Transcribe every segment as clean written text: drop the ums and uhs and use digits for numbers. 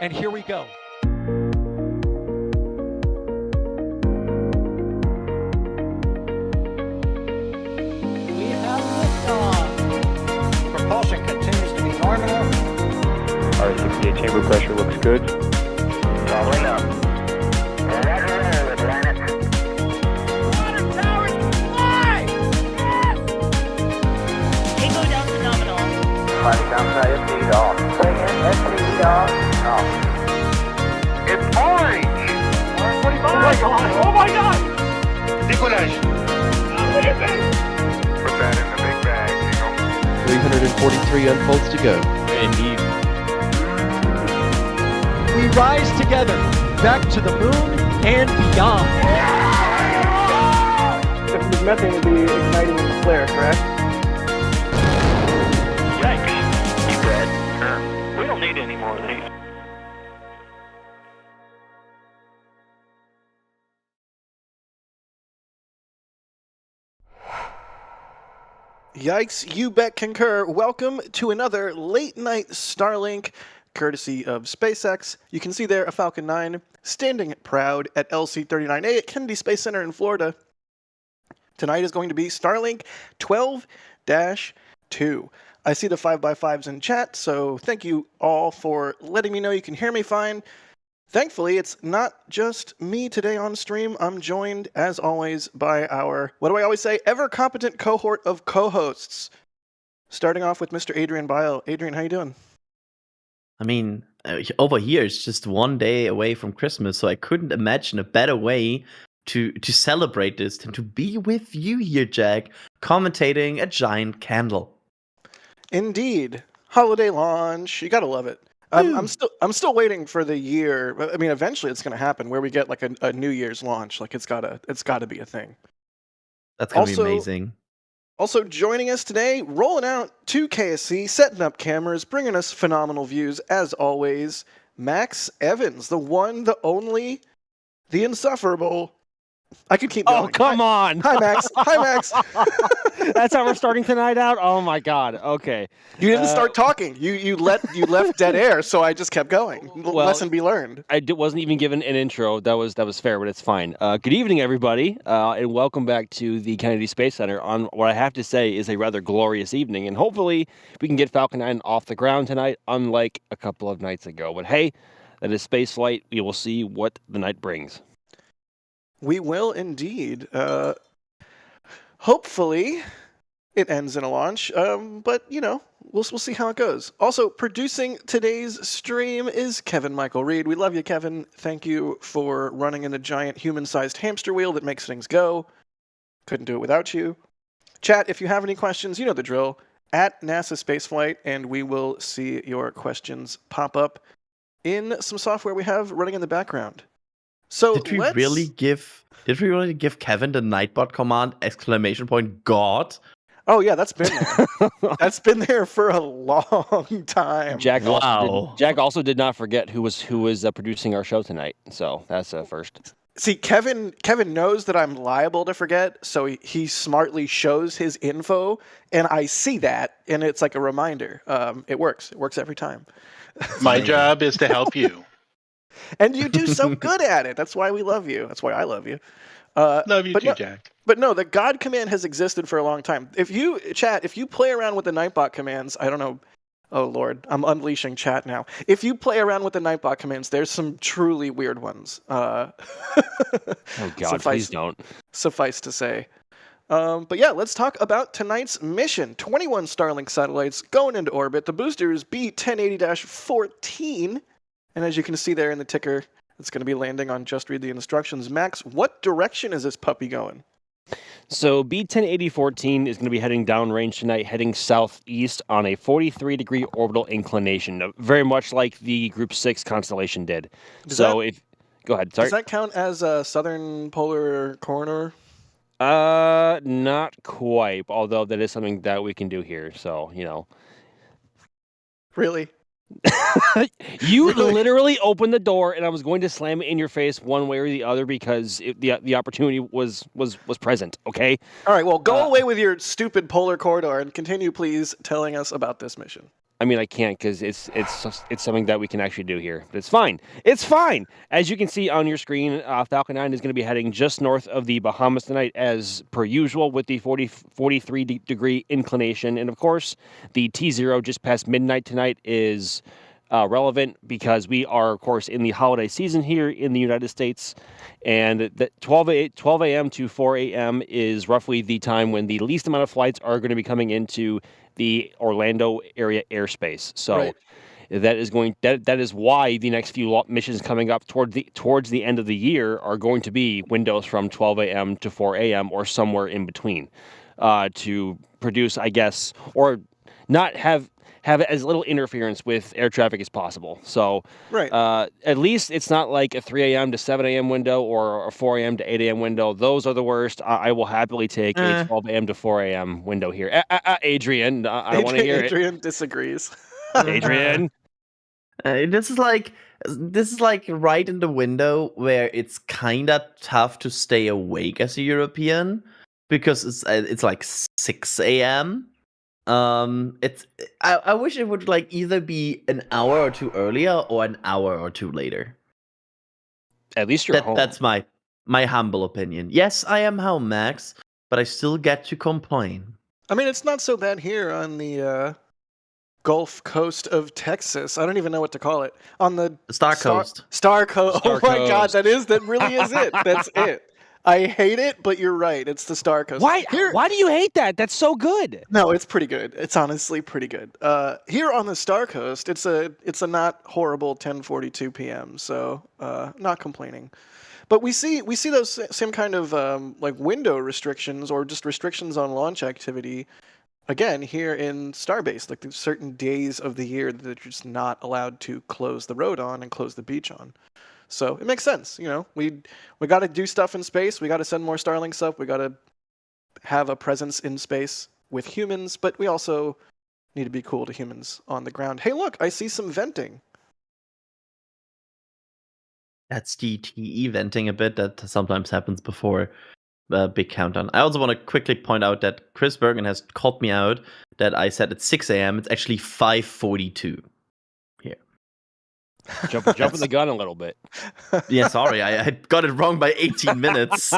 And here we go. We have liftoff. Propulsion continues to be nominal. R68 chamber pressure looks good. Following up. Roger, Atlantis. Water towers fly! Yes! Tango down to nominal. Flight downside FD off. Bring in FD off. Off. It's orange! 145! Oh my god! Oh my god! Decollage. Put that in the big bag, Eagle. 343 unfolds to go. Indeed. We rise together, back to the moon and beyond. If the methane would be igniting in the flare, correct? Yikes. You read? We don't need any more of these. Yikes, you bet concur. Welcome to another late night Starlink, courtesy of SpaceX. You can see there a Falcon 9 standing proud at LC-39A at Kennedy Space Center in Florida. Tonight is going to be Starlink 12-2. I see the 5x5s in chat, so thank you all for letting me know you can hear me fine. Thankfully, it's not just me today on stream. I'm joined, as always, by our, what do I always say, ever-competent cohort of co-hosts. Starting off with Mr. Adrian Bile. Adrian, how you doing? I mean, over here it's just one day away from Christmas, so I couldn't imagine a better way to celebrate this than to be with you here, Jack, commentating a giant candle. Indeed. Holiday launch. You gotta love it. I'm still waiting for the year. I mean, eventually it's gonna happen where we get like a New Year's launch. Like it's gotta be a thing. That's gonna be amazing. Also joining us today, rolling out to KSC, setting up cameras, bringing us phenomenal views as always. Max Evans, the one, the only, the insufferable. I could keep going. Oh, come on. Hi, Max. Hi, Max. That's how we're starting tonight out? Oh, my God. Okay. You didn't start talking. You left dead air, so I just kept going. Lesson be learned. I wasn't even given an intro. That was fair, but it's fine. Good evening, everybody, and welcome back to the Kennedy Space Center on what I have to say is a rather glorious evening. And hopefully we can get Falcon 9 off the ground tonight, unlike a couple of nights ago. But hey, that is spaceflight. We will see what the night brings. We will indeed. Hopefully, it ends in a launch. But you know, we'll see how it goes. Also, producing today's stream is Kevin Michael Reed. We love you, Kevin. Thank you for running in a giant human-sized hamster wheel that makes things go. Couldn't do it without you. Chat, if you have any questions, you know the drill. At NASASpaceflight, and we will see your questions pop up in some software we have running in the background. So Did we really give Kevin the Nightbot command, ! God? Oh yeah, that's been there. That's been there for a long time. Jack also did not forget who was producing our show tonight. So that's a first. See, Kevin knows that I'm liable to forget, so he smartly shows his info, and I see that, and it's like a reminder. It works. It works every time. My job is to help you. And you do so good at it. That's why we love you. That's why I love you. Love you too, Jack. But no, the God command has existed for a long time. If you play around with the Nightbot commands, I don't know. Oh Lord, I'm unleashing chat now. If you play around with the Nightbot commands, there's some truly weird ones. Oh God, please don't. Suffice to say. But yeah, let's talk about tonight's mission. 21 Starlink satellites going into orbit. The booster is B1080-14. And as you can see there in the ticker, it's going to be landing on Just Read the Instructions. Max, what direction is this puppy going? So B1080-14 is going to be heading downrange tonight, heading southeast on a 43-degree orbital inclination, very much like the Group 6 constellation did. Go ahead. Sorry. Does that count as a southern polar corner? Not quite, although that is something that we can do here, so, you know. Really? You literally opened the door, and I was going to slam it in your face one way or the other because the opportunity was present. Okay. All right. Well, go away with your stupid polar corridor and continue, please, telling us about this mission. I mean, I can't because it's something that we can actually do here. But it's fine. It's fine. As you can see on your screen, Falcon 9 is going to be heading just north of the Bahamas tonight, as per usual, with the 43-degree inclination. And of course, the T0 just past midnight tonight is relevant because we are, of course, in the holiday season here in the United States. And the 12 a.m. to 4 a.m. is roughly the time when the least amount of flights are going to be coming into the Orlando area airspace. So Right. that is why the next few missions coming up towards the end of the year are going to be windows from 12 a.m. to 4 a.m. or somewhere in between, to produce, I guess, or not have as little interference with air traffic as possible. So Right. at least it's not like a 3 a.m. to 7 a.m. window or a 4 a.m. to 8 a.m. window. Those are the worst. I will happily take a 12 a.m. to 4 a.m. window here. Adrian, I want to hear it. Adrian disagrees. Adrian. This is like right in the window where it's kind of tough to stay awake as a European because it's like 6 a.m. I wish it would like either be an hour or two earlier or an hour or two later. At least you're home. That's my humble opinion. Yes, I am home, Max, but I still get to complain. I mean, it's not so bad here on the Gulf Coast of Texas. I don't even know what to call it. On the Star Coast. Star Coast. Oh my Coast. God, that really is it. That's it. I hate it, but you're right. It's the Star Coast. Why do you hate that? That's so good. No, it's pretty good. It's honestly pretty good. Here on the Star Coast, it's a not horrible 10:42 p.m. So not complaining. But we see those same kind of like window restrictions or just restrictions on launch activity. Again, here in Starbase, like there's certain days of the year that you're just not allowed to close the road on and close the beach on. So it makes sense, you know. We got to do stuff in space. We got to send more Starlinks up. We got to have a presence in space with humans, but we also need to be cool to humans on the ground. Hey, look, I see some venting. That's the TE venting a bit. That sometimes happens before a big countdown. I also want to quickly point out that Chris Bergen has called me out that I said it's 6 a.m. It's actually 5:42 here. Jumping the gun a little bit. Yeah, sorry, I got it wrong by 18 minutes.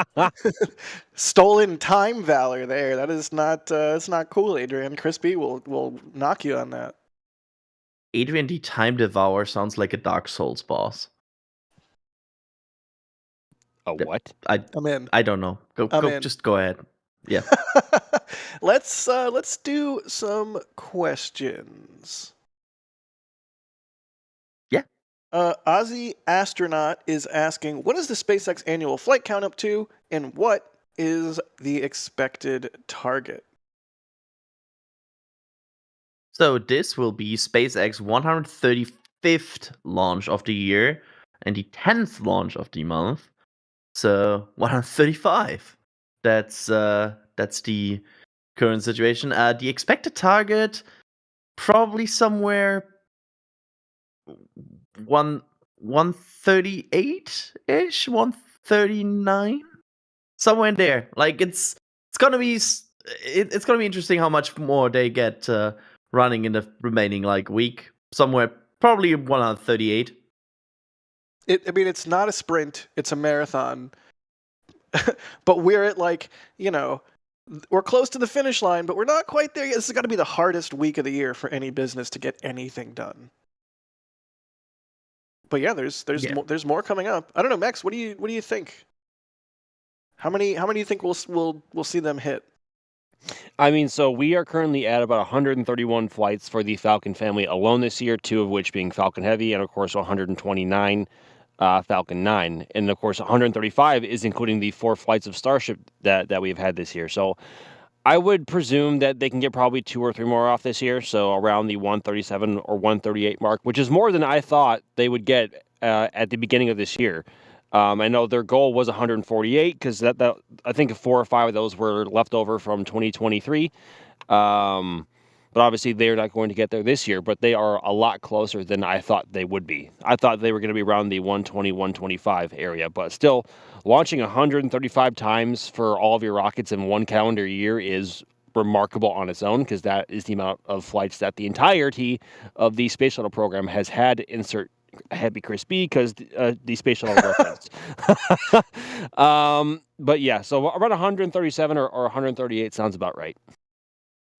Stolen time valor there. That is not it's not cool, Adrian. Crispy will knock you on that. Adrian the Time Devourer sounds like a Dark Souls boss. A what? I'm in. I don't know. Just go ahead. Yeah. Let's do some questions. Yeah. Ozzy Astronaut is asking, what is the SpaceX annual flight count up to, and what is the expected target? So this will be SpaceX 135th launch of the year and the 10th launch of the month. So 135. That's the current situation. The expected target probably somewhere 138-ish, 139, somewhere in there. Like it's gonna be interesting how much more they get running in the remaining like week. Somewhere probably 138. It's not a sprint, it's a marathon. But we're at we're close to the finish line, but we're not quite there yet. This has got to be the hardest week of the year for any business to get anything done. But yeah, there's more coming up. I don't know, Max, what do you think? How many do you think we'll see them hit? I mean, so we are currently at about 131 flights for the Falcon family alone this year, 2 of which being Falcon Heavy, and of course 129 Falcon 9. And of course 135 is including the 4 flights of Starship that we've had this year. So I would presume that they can get probably 2 or 3 more off this year, so around the 137 or 138 mark, which is more than I thought they would get at the beginning of this year. I know their goal was 148 because that I think 4 or 5 of those were left over from 2023. But obviously they're not going to get there this year, but they are a lot closer than I thought they would be. I thought they were going to be around the 120, 125 area, but still launching 135 times for all of your rockets in one calendar year is remarkable on its own, because that is the amount of flights that the entirety of the space shuttle program has had to insert Happy Crispy because the space shuttle reference. But yeah, so around 137 or 138 sounds about right.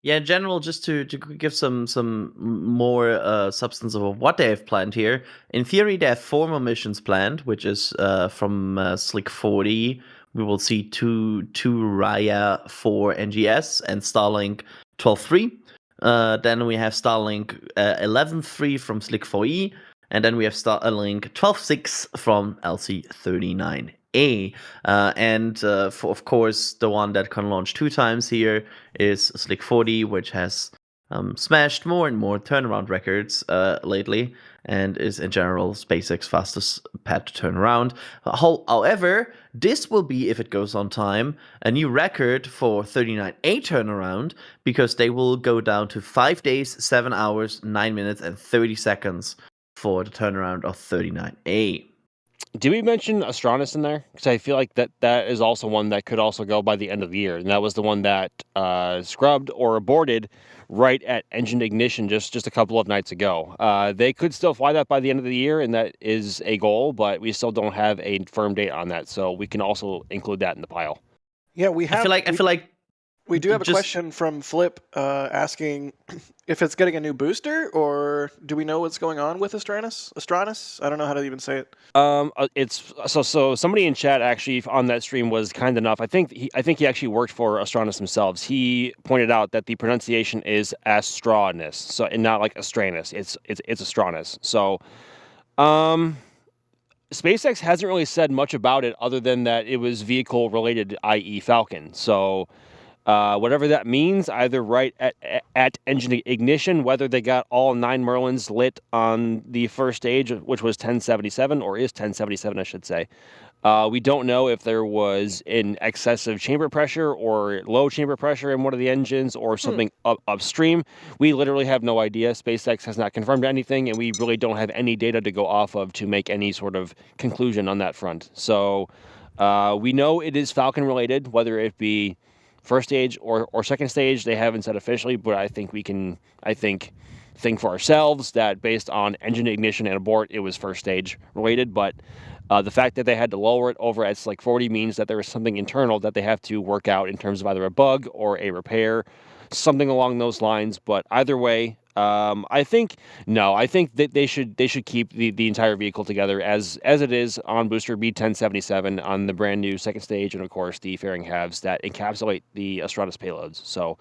Yeah, in general, just to give some more substance of what they have planned here. In theory, they have 4 more missions planned, which is from Slick 40. We will see two Raya 4 NGS and Starlink 12.3. Then we have Starlink 11.3 from Slick 4E, and then we have Starlink 12.6 from LC39A. And of course, the one that can launch 2 times here is Slick 40, which has smashed more and more turnaround records lately, and is in general SpaceX fastest pad to turn around. However, this will be, if it goes on time, a new record for 39A turnaround, because they will go down to 5 days, 7 hours, 9 minutes, and 30 seconds for the turnaround of 39A. Did we mention Astronis in there? Because I feel like that is also one that could also go by the end of the year, and that was the one that scrubbed or aborted right at engine ignition just a couple of nights ago. They could still fly that by the end of the year, and that is a goal, but we still don't have a firm date on that, so we can also include that in the pile. Yeah, we have. I feel like we do have a question from Flip asking if it's getting a new booster, or do we know what's going on with Astronis? I don't know how to even say it. It's so somebody in chat actually on that stream was kind enough. I think he actually worked for Astronis themselves. He pointed out that the pronunciation is Astronis, so and not like Astranus. It's Astronis. So, SpaceX hasn't really said much about it other than that it was vehicle related, i.e. Falcon. So. Whatever that means, either right at engine ignition, whether they got all 9 Merlins lit on the first stage, which was 1077, or is 1077, I should say. We don't know if there was an excessive chamber pressure or low chamber pressure in one of the engines or something upstream. We literally have no idea. SpaceX has not confirmed anything, and we really don't have any data to go off of to make any sort of conclusion on that front. So we know it is Falcon related, whether it be first stage or second stage. They haven't said officially, but I think we can, think for ourselves that based on engine ignition and abort, it was first stage related. But the fact that they had to lower it over at Slick 40 means that there is something internal that they have to work out in terms of either a bug or a repair, something along those lines. But either way, I think that they should keep the entire vehicle together as it is on booster B1077 on the brand new second stage, and of course the fairing halves that encapsulate the Astronis payloads. So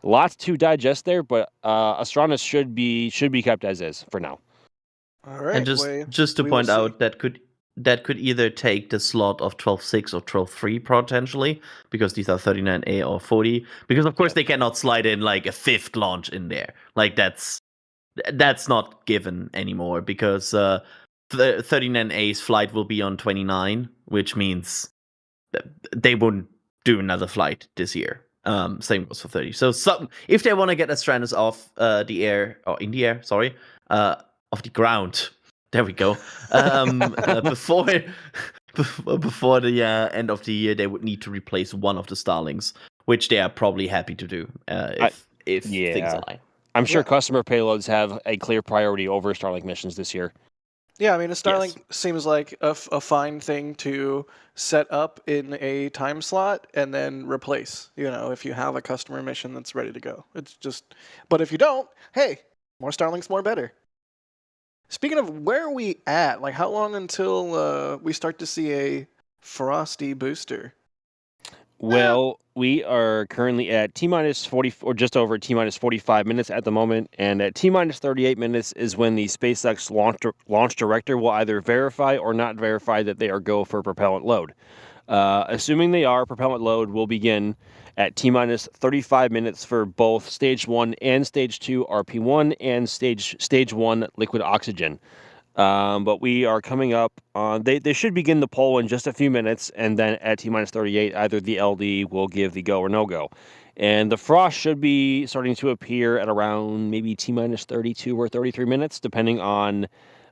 lots to digest there, but Astronis should be kept as is for now. All right, and just to point out, that could either take the slot of 12.6 or 12.3 potentially, because these are 39A or 40. Because of course they cannot slide in like a 5th launch in there. Like that's not given anymore, because the 39A's flight will be on 29, which means that they won't do another flight this year. Same goes for 30. So if they want to get Astronis off the air, or in the air, sorry, off the ground. There we go. Before the end of the year, they would need to replace one of the Starlinks, which they are probably happy to do if things align. I'm sure customer payloads have a clear priority over Starlink missions this year. Yeah, I mean, a Starlink seems like a fine thing to set up in a time slot and then replace, if you have a customer mission that's ready to go. It's just, but if you don't, hey, more Starlinks, more better. Speaking of, where are we at? Like, how long until we start to see a frosty booster? Well, we are currently at T-minus 40, or just over T-minus 45 minutes at the moment, and at T-minus 38 minutes is when the SpaceX launch director will either verify or not verify that they are go for propellant load. Assuming they are, propellant load will begin at T-minus 35 minutes for both Stage 1 and Stage 2 RP1 and Stage 1 liquid oxygen. But we are coming up on, they should begin the poll in just a few minutes, and then at T-minus 38, either the LD will give the go or no-go. And the frost should be starting to appear at around maybe T-minus 32 or 33 minutes, depending on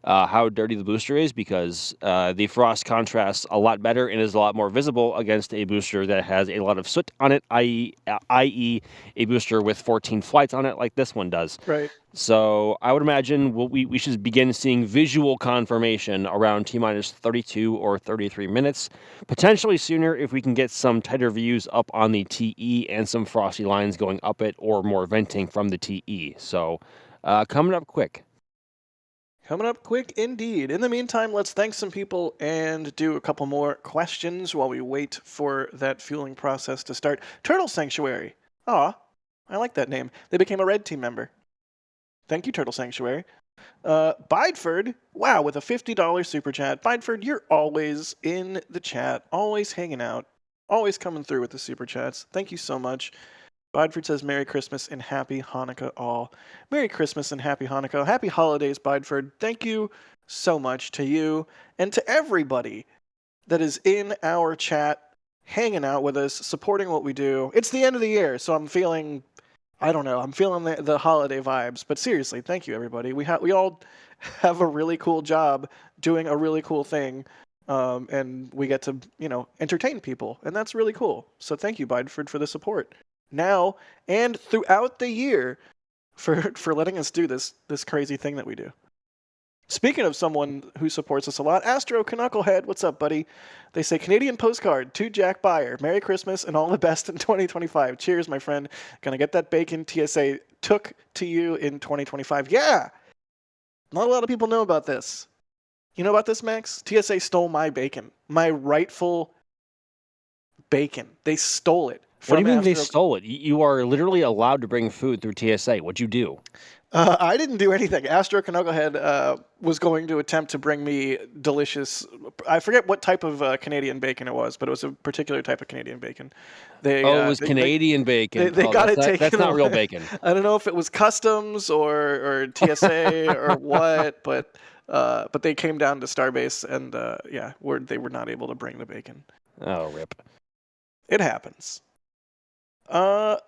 how dirty the booster is, because the frost contrasts a lot better and is a lot more visible against a booster that has a lot of soot on it, i.e. a booster with 14 flights on it like this one does. Right. So I would imagine we should begin seeing visual confirmation around T-minus 32 or 33 minutes, potentially sooner if we can get some tighter views up on the TE and some frosty lines going up it, or more venting from the TE. So coming up quick. Coming up quick indeed. In the meantime, let's thank some people and do a couple more questions while we wait for that fueling process to start. Turtle Sanctuary. Aw, I like that name. They became a Red Team member. Thank you, Turtle Sanctuary. Bideford, wow, with a $50 super chat. Bideford, you're always in the chat, always hanging out, always coming through with the super chats. Thank you so much. Bideford says, Merry Christmas and Happy Hanukkah all. Merry Christmas and Happy Hanukkah. Happy holidays, Bideford. Thank you so much to you and to everybody that is in our chat, hanging out with us, supporting what we do. It's the end of the year, so I'm feeling, I don't know, I'm feeling the holiday vibes. But seriously, thank you, everybody. We all have a really cool job doing a really cool thing, and we get to, entertain people, and that's really cool. So thank you, Bideford, for the support now and throughout the year for letting us do this crazy thing that we do. Speaking of someone who supports us a lot, Astro Knucklehead, what's up, buddy? They say, Canadian postcard to Jack Beyer. Merry Christmas and all the best in 2025. Cheers, my friend. Gonna get that bacon TSA took to you in 2025. Yeah! Not a lot of people know about this. You know about this, Max? TSA stole my bacon. My rightful bacon. They stole it. What do you mean they stole it? You are literally allowed to bring food through TSA. What'd you do? I didn't do anything. Astro Knucklehead was going to attempt to bring me delicious, I forget what type of Canadian bacon it was, but it was a particular type of Canadian bacon. It was Canadian bacon. They got it taken. That's not real bacon. I don't know if it was customs or TSA or what, but they came down to Starbase and they were not able to bring the bacon. Oh, rip. It happens.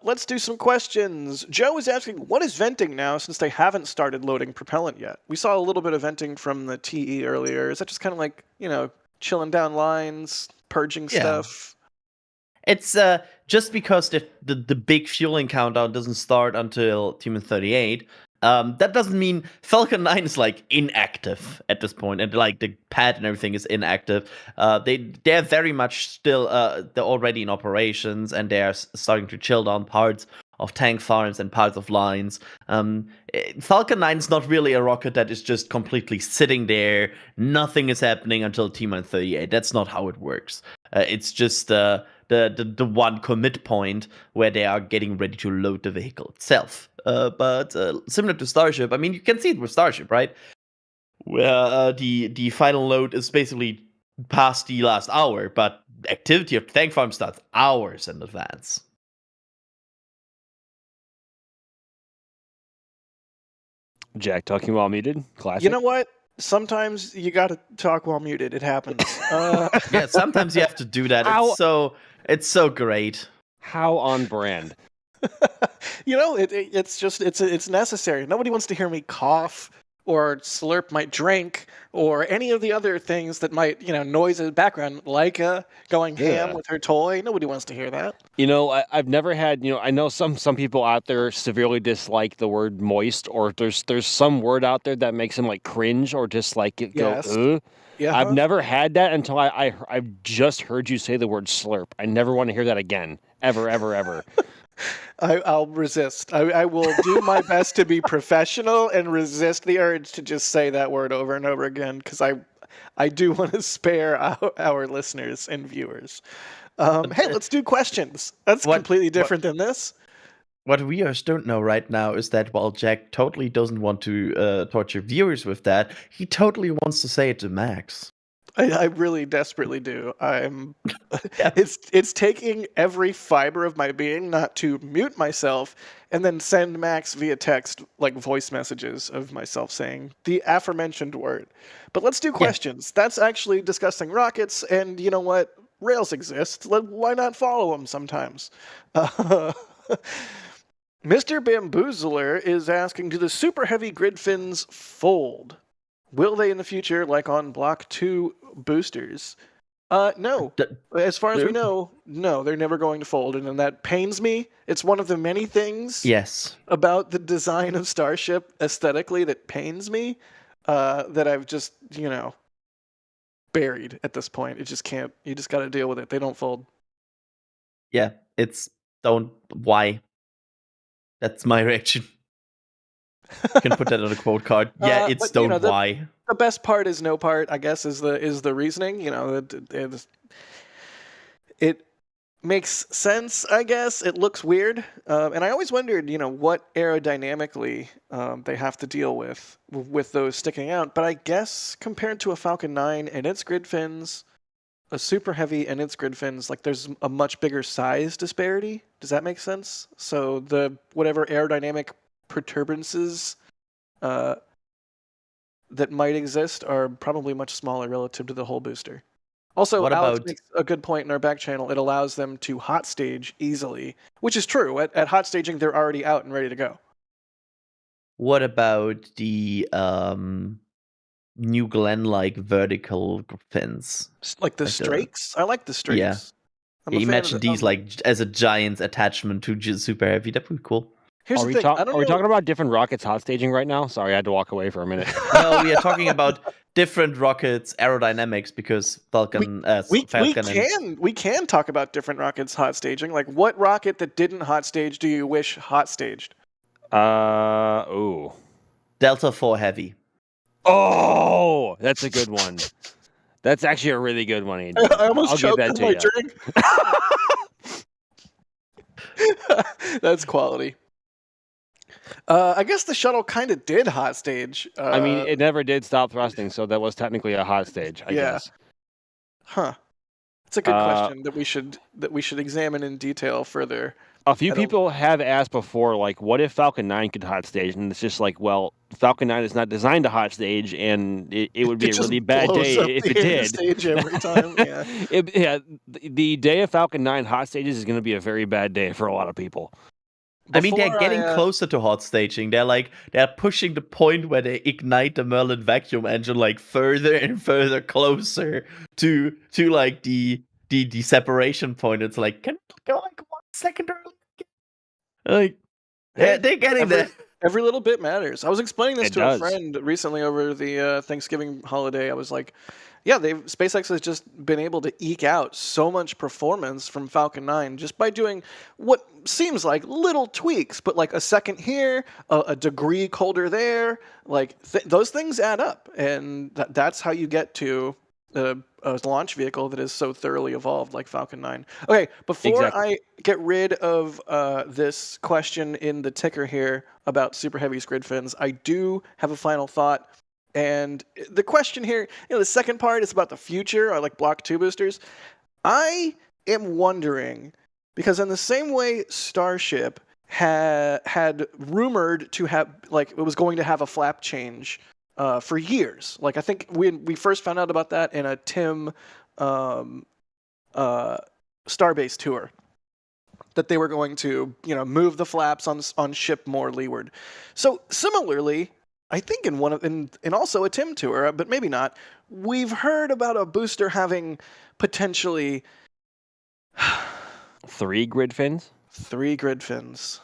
Let's do some questions. Joe is asking, what is venting now since they haven't started loading propellant yet? We saw a little bit of venting from the TE earlier. Is that just kind of like, chilling down lines, purging stuff? It's just because the big fueling countdown doesn't start until T-minus 38. That doesn't mean Falcon 9 is like inactive at this point, and like the pad and everything is inactive. They're very much still they're already in operations, and they're starting to chill down parts of tank farms and parts of lines. Falcon 9 is not really a rocket that is just completely sitting there. Nothing is happening until T-minus 38. That's not how it works. It's just the one commit point where they are getting ready to load the vehicle itself. But similar to Starship, I mean, you can see it with Starship, right? Where the final load is basically past the last hour, but activity of the tank farm starts hours in advance. Jack talking while muted. Classic. You know what? Sometimes you got to talk while muted. It happens. Yeah, sometimes you have to do that. It's so great. How on brand. It's necessary. Nobody wants to hear me cough or slurp my drink or any of the other things that might, noise in the background. Leica going ham with her toy. Nobody wants to hear that. I've never had, I know some people out there severely dislike the word moist, or there's some word out there that makes them like cringe or just like it go, ugh. Yeah. I've never had that until I've just heard you say the word slurp. I never want to hear that again. Ever, ever, ever. I'll resist. I will do my best to be professional and resist the urge to just say that word over and over again, because I do want to spare our listeners and viewers. Hey, let's do questions. That's completely different than this. What viewers don't know right now is that while Jack totally doesn't want to torture viewers with that, he totally wants to say it to Max. I really desperately do. It's taking every fiber of my being not to mute myself and then send Max via text like voice messages of myself saying the aforementioned word. But let's do questions. That's actually discussing rockets, and you know what? Rails exist. Why not follow them sometimes? Mr. Bamboozler is asking, do the super heavy grid fins fold? Will they in the future, like on Block 2 boosters? No. As far as we know, no, they're never going to fold, and that pains me. It's one of the many things Yes. about the design of Starship aesthetically that pains me, that I've just, buried at this point. It just can't. You just got to deal with it. They don't fold. Yeah, why? That's my reaction. You can put that on a quote card. Yeah, it's but, don't why. The best part is no part, I guess, is the reasoning. It makes sense, I guess. It looks weird, and I always wondered, what aerodynamically they have to deal with those sticking out. But I guess compared to a Falcon 9 and its grid fins, a Super Heavy and its grid fins, like there's a much bigger size disparity. Does that make sense? So the whatever aerodynamic perturbances that might exist are probably much smaller relative to the whole booster. Also, Alex makes a good point in our back channel. It allows them to hot stage easily, which is true. At hot staging, they're already out and ready to go. What about the New Glenn-like vertical fins? Like the Strakes? I like the Strakes. Yeah. Imagine these as a giant attachment to Super Heavy. That would be cool. Here's the thing. Are we talking about different rockets hot staging right now? Sorry, I had to walk away for a minute. No, we are talking about different rockets aerodynamics because Falcon. We can talk about different rockets hot staging. Like, what rocket that didn't hot stage do you wish hot staged? Delta IV Heavy. Oh, that's a good one. That's actually a really good one, Adrian. I almost choked on my drink. That's quality. I guess the shuttle kind of did hot stage. I mean, it never did stop thrusting, so that was technically a hot stage, I guess. Huh. It's a good question that we should examine in detail further. A few people have asked before, like, what if Falcon 9 could hot stage? And it's just like, well, Falcon 9 is not designed to hot stage, and it would be a really bad day if it did. Stage every time. Yeah. The day of Falcon 9 hot stages is going to be a very bad day for a lot of people. I mean, they're getting closer to hot staging. They're pushing the point where they ignite the Merlin vacuum engine like further and further closer to like the separation point. It's like, can we go like 1 second early? Like, they're getting there. Every little bit matters. I was explaining this to a friend recently over the Thanksgiving holiday. I was like, yeah, SpaceX has just been able to eke out so much performance from Falcon 9 just by doing what seems like little tweaks, but like a second here, a degree colder there. Like those things add up, and that's how you get to a launch vehicle that is so thoroughly evolved like Falcon 9. Okay, before I get rid of this question in the ticker here about Super Heavy's grid fins, I do have a final thought. And the question here, the second part is about the future, or like Block 2 boosters. I am wondering, because in the same way Starship had rumored to have, like, it was going to have a flap change for years. Like, I think we first found out about that in a Tim Starbase tour, that they were going to, move the flaps on ship more leeward. So similarly, I think in also a Tim tour, but maybe not, we've heard about a booster having potentially 3 grid fins. 3 grid fins.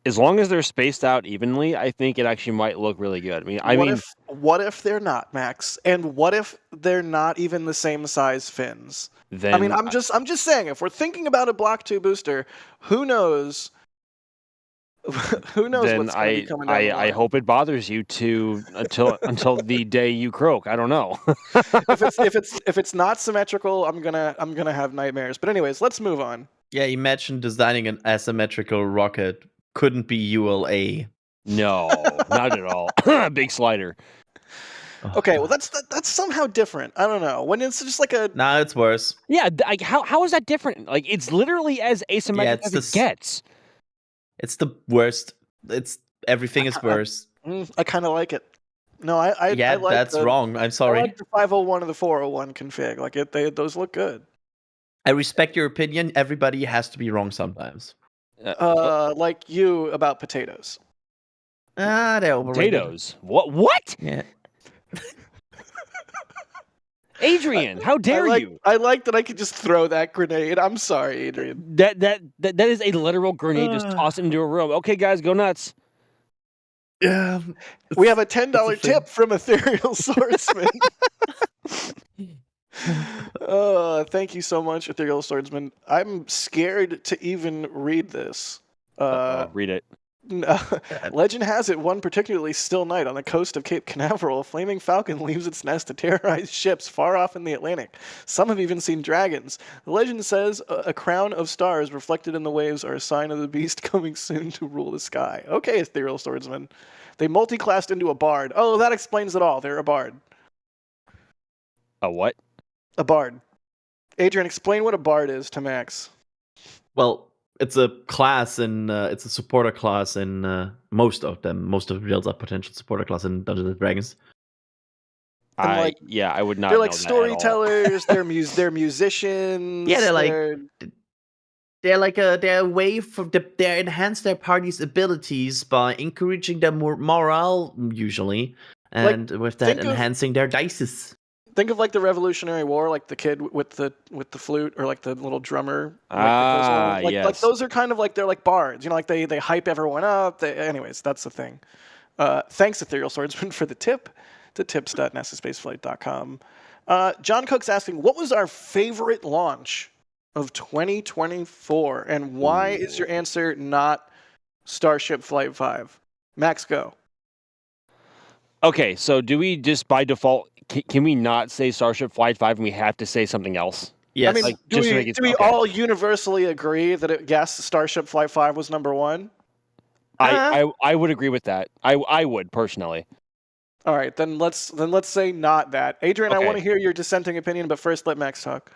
As long as they're spaced out evenly, I think it actually might look really good. What if they're not, Max? And what if they're not even the same size fins? Then I'm just saying, if we're thinking about a Block 2 booster, who knows? Who knows then what's going to be coming down the line. I hope it bothers you until the day you croak. I don't know. if it's not symmetrical, I'm gonna have nightmares. But anyways, let's move on. Yeah, imagine designing an asymmetrical rocket. Couldn't be ULA. No, not at all. Big slider. Okay, well that's somehow different. I don't know. When it's just like a Nah, it's worse. Yeah, how is that different? Like, it's literally as asymmetric as it gets. It's the worst. Everything is worse. I kind of like it. No, I like that's wrong. I'm sorry. I like the 501 and the 401 config. Like those look good. I respect your opinion. Everybody has to be wrong sometimes. Like you about potatoes. They're overrated. Potatoes. What? Yeah. Adrian, how dare you? I like that I could just throw that grenade. I'm sorry, Adrian. That is a literal grenade just tossed into a room. Okay, guys, go nuts. Yeah. We have a $10 tip from Ethereal Swordsman. Thank you so much, Ethereal Swordsman. I'm scared to even read this. Read it. Legend has it, one particularly still night on the coast of Cape Canaveral, a flaming falcon leaves its nest to terrorize ships far off in the Atlantic. Some have even seen dragons. The legend says a crown of stars reflected in the waves are a sign of the beast coming soon to rule the sky. Okay, Ethereal Swordsman. They multi-classed into a bard. Oh, that explains it all. They're a bard. A what? A bard. Adrian, explain what a bard is to Max. Well, it's a class and it's a supporter class in most of them. Most of the builds are potential supporter class in Dungeons and Dragons. I would not. They're like know storytellers. They're musicians. Yeah, they're a way for they enhance their party's abilities by encouraging their morale usually, and with that enhancing their dices. Think of like the Revolutionary War, like the kid with the flute, or like the little drummer. Yes. Like those are kind of like they're like bards, you know, like they hype everyone up. Anyways, that's the thing. Thanks, Ethereal Swordsman, for the tip to tips.nasaspaceflight.com. John Cook's asking, what was our favorite launch of 2024, and why is your answer not Starship Flight 5? Max, go. Okay, so do we just by default? Can we not say Starship Flight 5 and we have to say something else? Yes. I mean, do we all universally agree that Starship Flight 5 was number one? I would agree with that. I would personally. All right, then let's say not that. Adrian, I want to hear your dissenting opinion, but first let Max talk.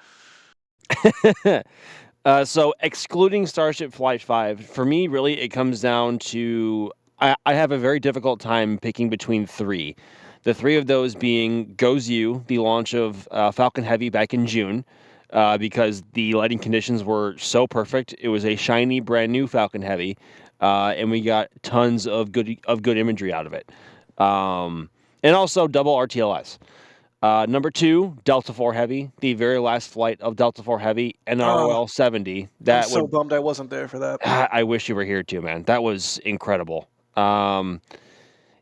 So excluding Starship Flight 5, for me, really, it comes down to I have a very difficult time picking between three. The three of those being Goes You, the launch of Falcon Heavy back in June, because the lighting conditions were so perfect. It was a shiny, brand new Falcon Heavy, and we got tons of good imagery out of it. And also double RTLS. Number 2, Delta IV Heavy, the very last flight of Delta IV Heavy, NROL 70. I'm so bummed I wasn't there for that. I wish you were here too, man. That was incredible.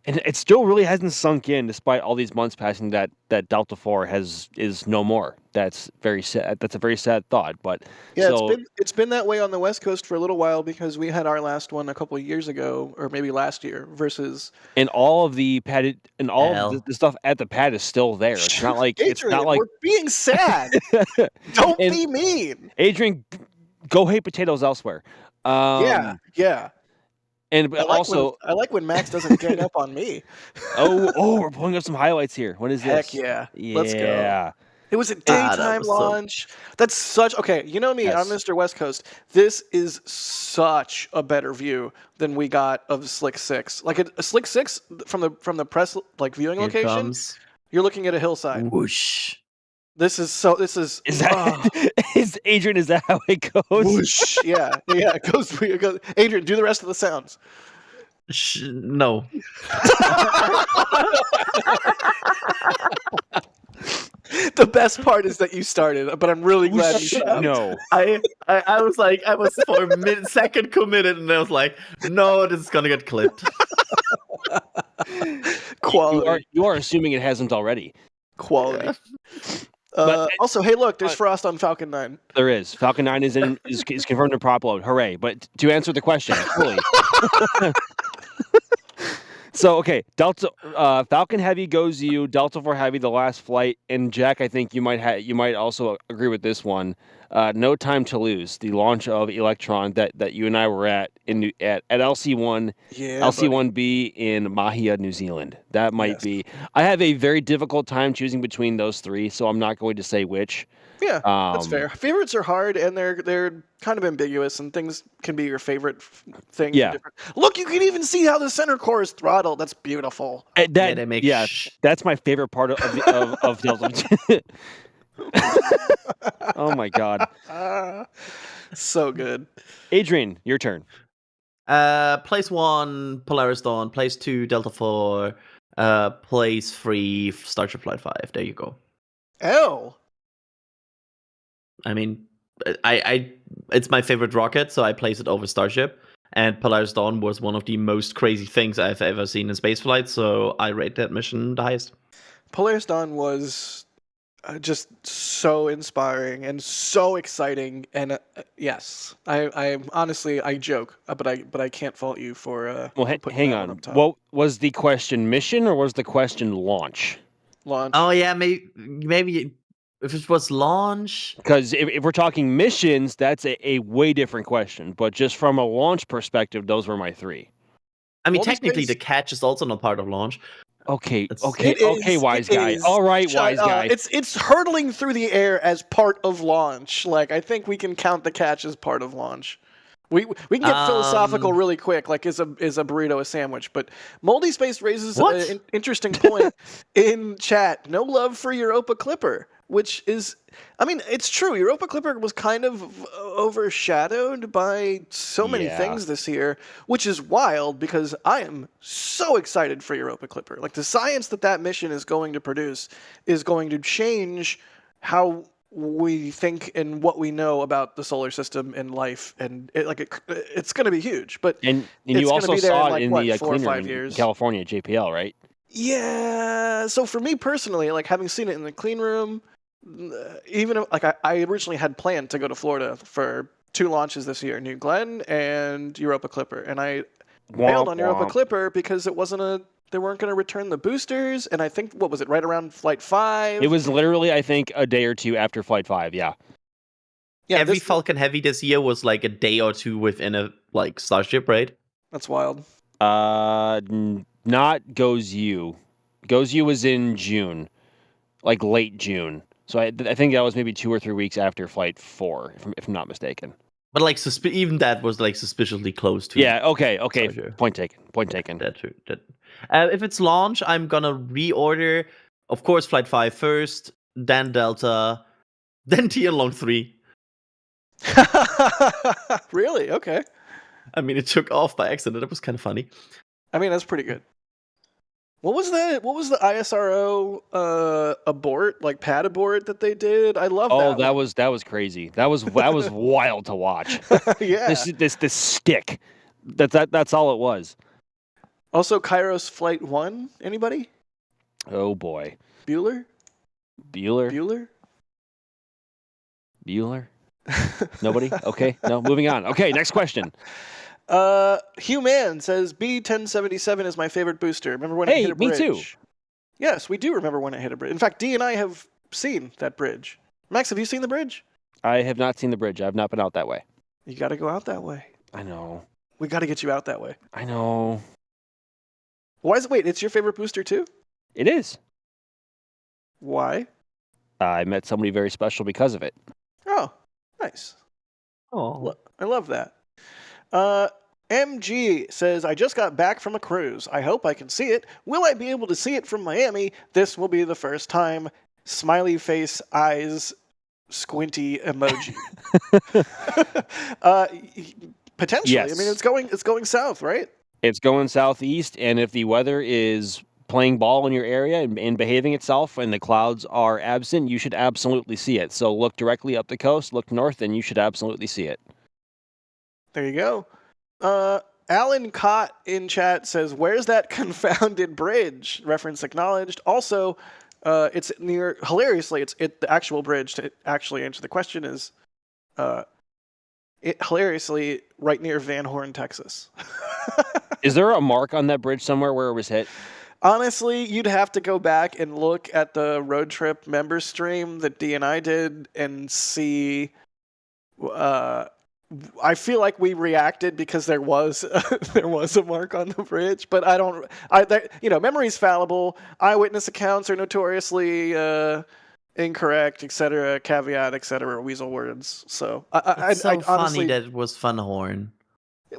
And it still really hasn't sunk in, despite all these months passing, that Delta IV is no more. That's very sad. That's a very sad thought. But yeah, it's been that way on the West Coast for a little while because we had our last one a couple of years ago, or maybe last year. Versus and all of the padded and all of the stuff at the pad is still there. It's not like Adrian, we're being sad. Don't be mean, Adrian. Go hate potatoes elsewhere. Yeah. And I like when Max doesn't gang up on me. we're pulling up some highlights here. What is this? Heck yeah. Let's go. It was a daytime launch. That's such you know me, yes. I'm Mr. West Coast. This is such a better view than we got of Slick 6. Like a Slick 6 from the press viewing location. You're looking at a hillside. Whoosh. Is that is Adrian? Is that how it goes? Whoosh. Yeah. It goes. Adrian, do the rest of the sounds. No. The best part is that you started, but I'm really glad you stopped. No. I was for a second committed, and I was like, no, this is gonna get clipped. Quality. You are assuming it hasn't already. Quality. Also, hey, look, there's frost on Falcon 9. There is. Falcon 9 is confirmed to prop load. Hooray. But to answer the question, fully. So, okay, Falcon Heavy Goes You, Delta IV Heavy, the last flight, and Jack, I think you might also agree with this one. No Time to Lose, the launch of Electron that you and I were at LC1, LC1B in Mahia, New Zealand. That might be. I have a very difficult time choosing between those three, so I'm not going to say which. Yeah, that's fair. Favorites are hard, and they're kind of ambiguous, and things can be your favorite thing. Yeah. Look, you can even see how the center core is throttled. That's beautiful. That's my favorite part of Delta. Oh my god. So good. Adrian, your turn. Place 1, Polaris Dawn. Place 2, Delta 4. plays free Starship Flight 5. There you go. Oh. I mean, it's my favorite rocket, so I place it over Starship. And Polaris Dawn was one of the most crazy things I've ever seen in spaceflight, so I rate that mission the highest. Polaris Dawn was just so inspiring and so exciting, and yes, I honestly I joke, but I can't fault you for. Well, for putting hang that one on. up top. What was the question? Mission or was the question launch? Launch. Oh yeah, maybe if it was launch. Because if we're talking missions, that's a way different question. But just from a launch perspective, those were my three. I mean, Multi-space- technically, the catch is also not part of launch. Okay, It's- okay, It is, okay, wise it guy. is. All right, Shut wise up. guy. It's hurtling through the air as part of launch. Like, I think we can count the catch as part of launch. We can get philosophical really quick. Like, is a burrito a sandwich? But Moldy Space raises an interesting point in chat. No love for Europa Clipper, which is, I mean, it's true. Europa Clipper was kind of overshadowed by so many things this year, which is wild because I am so excited for Europa Clipper. Like, the science that mission is going to produce is going to change how we think and what we know about the solar system and life, and it's going to be huge. But and you also saw it in the 4 or clean 5 room years. in California, JPL, right? Yeah. So for me personally, like having seen it in the clean room, even like I originally had planned to go to Florida for 2 launches this year, New Glenn and Europa Clipper, and I bailed on Europa Clipper because they weren't going to return the boosters, and I think, what was it, right around Flight 5? It was literally, I think, a day or two after Flight 5, yeah. Yeah, every Falcon Heavy this year was like a day or two within a Starship, right? That's wild. Not Goes U. Goes U was in June, like late June. So I think that was maybe 2 or 3 weeks after Flight 4, if I'm not mistaken. But like even that was like suspiciously close to. Yeah. Okay. Starship. Point taken. That's true. If it's launch, I'm gonna reorder, of course, Flight 5 first, then Delta, then Tianlong 3. Really? Okay. I mean, it took off by accident. It was kind of funny. I mean, that's pretty good. What was that? What was the ISRO abort, like pad abort that they did? I love that. Oh, that was crazy. That was wild to watch. Yeah. This stick. That's all it was. Also, Kairos Flight 1. Anybody? Oh boy. Bueller. Nobody? Okay. No, moving on. Okay, next question. Human says B1077 is my favorite booster. Remember when it hit a bridge? Me too. Yes, we do remember when it hit a bridge. In fact, D and I have seen that bridge. Max, have you seen the bridge? I have not seen the bridge. I've not been out that way. You got to go out that way. I know. We got to get you out that way. I know. Why is it? Wait, it's your favorite booster too? It is. Why? I met somebody very special because of it. Oh, nice. Oh, I love that. MG says, I just got back from a cruise. I hope I can see it. Will I be able to see it from Miami? This will be the first time. Smiley face, eyes, squinty emoji. Potentially. Yes. I mean, it's going south, right? It's going southeast, and if the weather is playing ball in your area and behaving itself and the clouds are absent, you should absolutely see it. So look directly up the coast, look north, and you should absolutely see it. There you go. Alan Cott in chat says, where's that confounded bridge? Reference acknowledged. Also, it's near, hilariously, the actual bridge to actually answer the question is hilariously right near Van Horn, Texas. Is there a mark on that bridge somewhere where it was hit? Honestly, you'd have to go back and look at the road trip member stream that D and I did and see. I feel like we reacted because there was a mark on the bridge, but memory's fallible. Eyewitness accounts are notoriously incorrect, etc. Caveat, etc. Weasel words. So it's so I honestly, funny that it was Van Horn.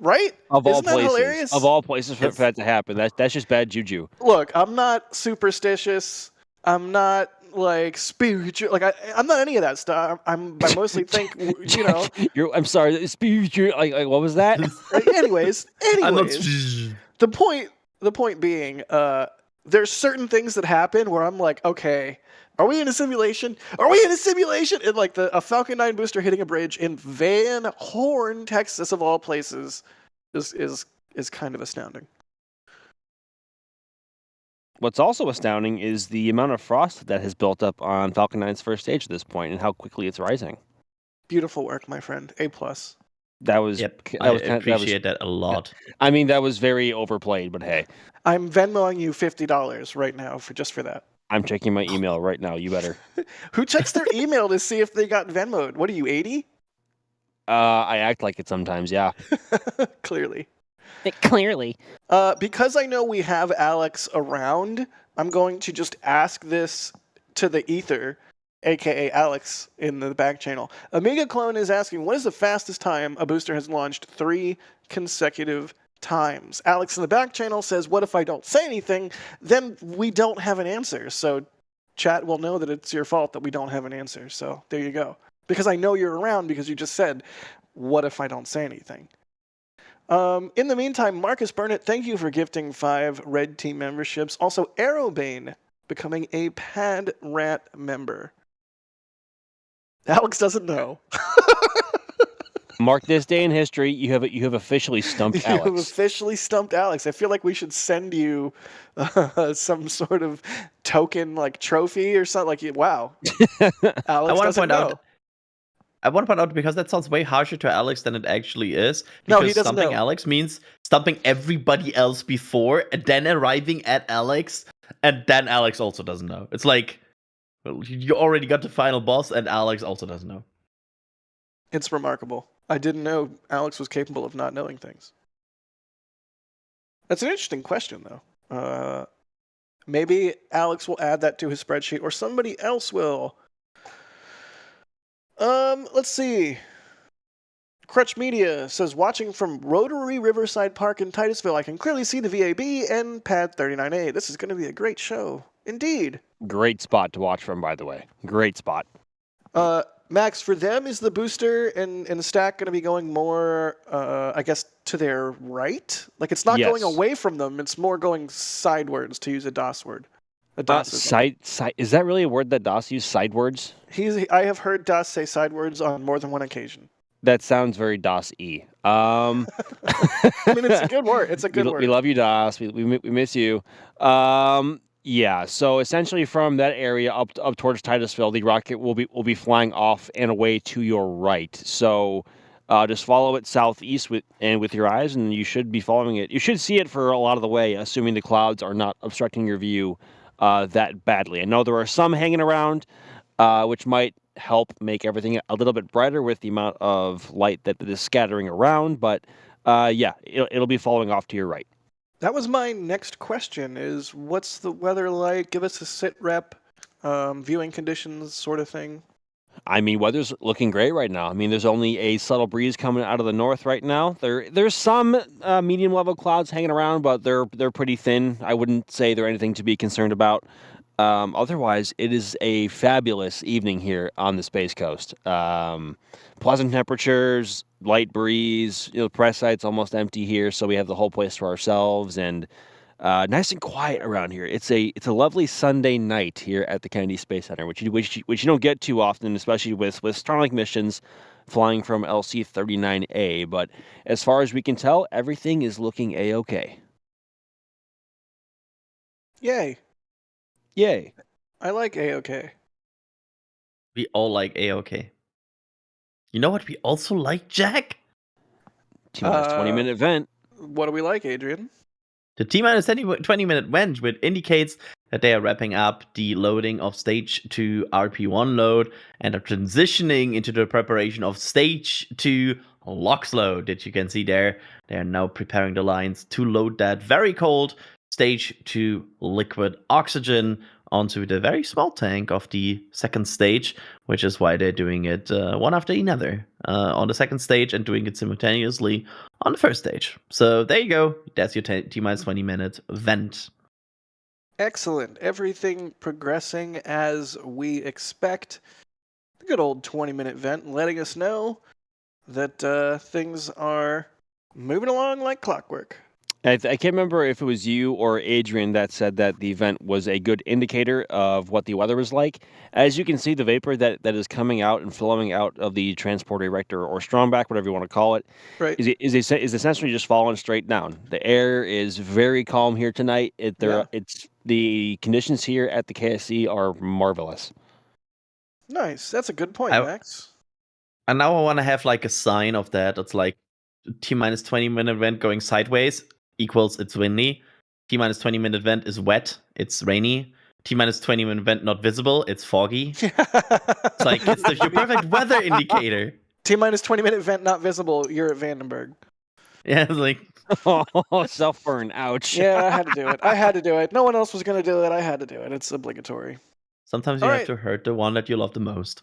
Right? Of all Isn't that places, hilarious? of all places for that to happen, that's just bad juju. Look, I'm not superstitious. I'm not like spiritual. Like I'm not any of that stuff. I mostly think, you know. I'm sorry, spiritual. Like what was that? Anyways, the point being, there's certain things that happen where I'm like, okay, are we in a simulation? Are we in a simulation? And like a Falcon 9 booster hitting a bridge in Van Horn, Texas, of all places, is kind of astounding. What's also astounding is the amount of frost that has built up on Falcon 9's first stage at this point and how quickly it's rising. Beautiful work, my friend. A+. That was. Yep, That I was appreciate that a lot. I mean, that was very overplayed, but hey. I'm Venmoing you $50 right now for that. I'm checking my email right now. You better. Who checks their email to see if they got Venmoed? What are you, 80? I act like it sometimes, yeah. Clearly. Clearly. Because I know we have Alex around, I'm going to just ask this to the ether, aka Alex in the back channel. Amiga Clone is asking, what is the fastest time a booster has launched 3 consecutive times? Alex in the back channel says, what if I don't say anything? Then we don't have an answer. So chat will know that it's your fault that we don't have an answer. So there you go. Because I know you're around because you just said, what if I don't say anything? In the meantime, Marcus Burnett, thank you for gifting 5 Red Team memberships. Also, Arrowbane becoming a Pad Rat member. Alex doesn't know. Mark this day in history. You have officially stumped Alex. You have officially stumped Alex. I feel like we should send you some sort of token, like trophy or something. Like, wow, Alex doesn't know. I want to point out, because that sounds way harsher to Alex than it actually is. No, Because he doesn't stumping know. Alex means stumping everybody else before, and then arriving at Alex, and then Alex also doesn't know. It's like, well, you already got the final boss, and Alex also doesn't know. It's remarkable. I didn't know Alex was capable of not knowing things. That's an interesting question, though. Maybe Alex will add that to his spreadsheet, or somebody else will. Let's see. Crutch Media says, watching from Rotary Riverside Park in Titusville, I can clearly see the VAB and Pad 39A. This is going to be a great show. Indeed. Great spot to watch from, by the way. Great spot. Max, for them, is the booster and the stack going to be going more, I guess, to their right? Like, it's not going away from them. It's more going sidewards, to use a DOS word. Side, is that really a word that DOS use, sidewards? I have heard DOS say sidewards on more than one occasion. That sounds very DOS-y. I mean, it's a good word. It's a good word. We love you, DOS. We miss you. Yeah, so essentially from that area up towards Titusville, the rocket will be flying off and away to your right. So just follow it southeast with your eyes, and you should be following it. You should see it for a lot of the way, assuming the clouds are not obstructing your view that badly. I know there are some hanging around, which might help make everything a little bit brighter with the amount of light that is scattering around, but yeah, it'll be following off to your right. That was my next question, is what's the weather like? Give us a sit rep, viewing conditions sort of thing. I mean, weather's looking great right now. I mean, there's only a subtle breeze coming out of the north right now. There's some medium-level clouds hanging around, but they're pretty thin. I wouldn't say they're anything to be concerned about. Otherwise, it is a fabulous evening here on the Space Coast. Pleasant temperatures, light breeze. The press site's almost empty here, so we have the whole place to ourselves, and nice and quiet around here. It's a lovely Sunday night here at the Kennedy Space Center, which you don't get too often, especially with Starlink missions flying from LC-39A. But as far as we can tell, everything is looking A-okay. Yay. Yay. I like A-okay. We all like A-okay. You know what we also like, Jack? T-minus 20-minute event. What do we like, Adrian? The T-minus 20-minute event, which indicates that they are wrapping up the loading of Stage 2 RP1 load and are transitioning into the preparation of Stage 2 LOX load that you can see there. They are now preparing the lines to load that very cold Stage 2 liquid oxygen onto the very small tank of the second stage, which is why they're doing it one after another on the second stage and doing it simultaneously on the first stage. So there you go. That's your T-minus 20-minute event. Excellent. Everything progressing as we expect. The good old 20-minute event letting us know that things are moving along like clockwork. I can't remember if it was you or Adrian that said that the event was a good indicator of what the weather was like. As you can see, the vapor that is coming out and flowing out of the transport erector or strongback, whatever you want to call it, Right. is essentially just falling straight down. The air is very calm here tonight. It's the conditions here at the KSC are marvelous. Nice. That's a good point, Max. And now I want to have like a sign of that. It's like T-minus 20-minute event going sideways equals it's windy. T-minus 20-minute event is wet, it's rainy. T-minus 20-minute event not visible, it's foggy. It's like it's your perfect weather indicator. T-minus 20-minute event not visible, you're at Vandenberg. Yeah, it's like oh, self-burn, ouch. Yeah, I had to do it. No one else was going to do it. I had to do it. It's obligatory. Sometimes you have to hurt the one that you love the most.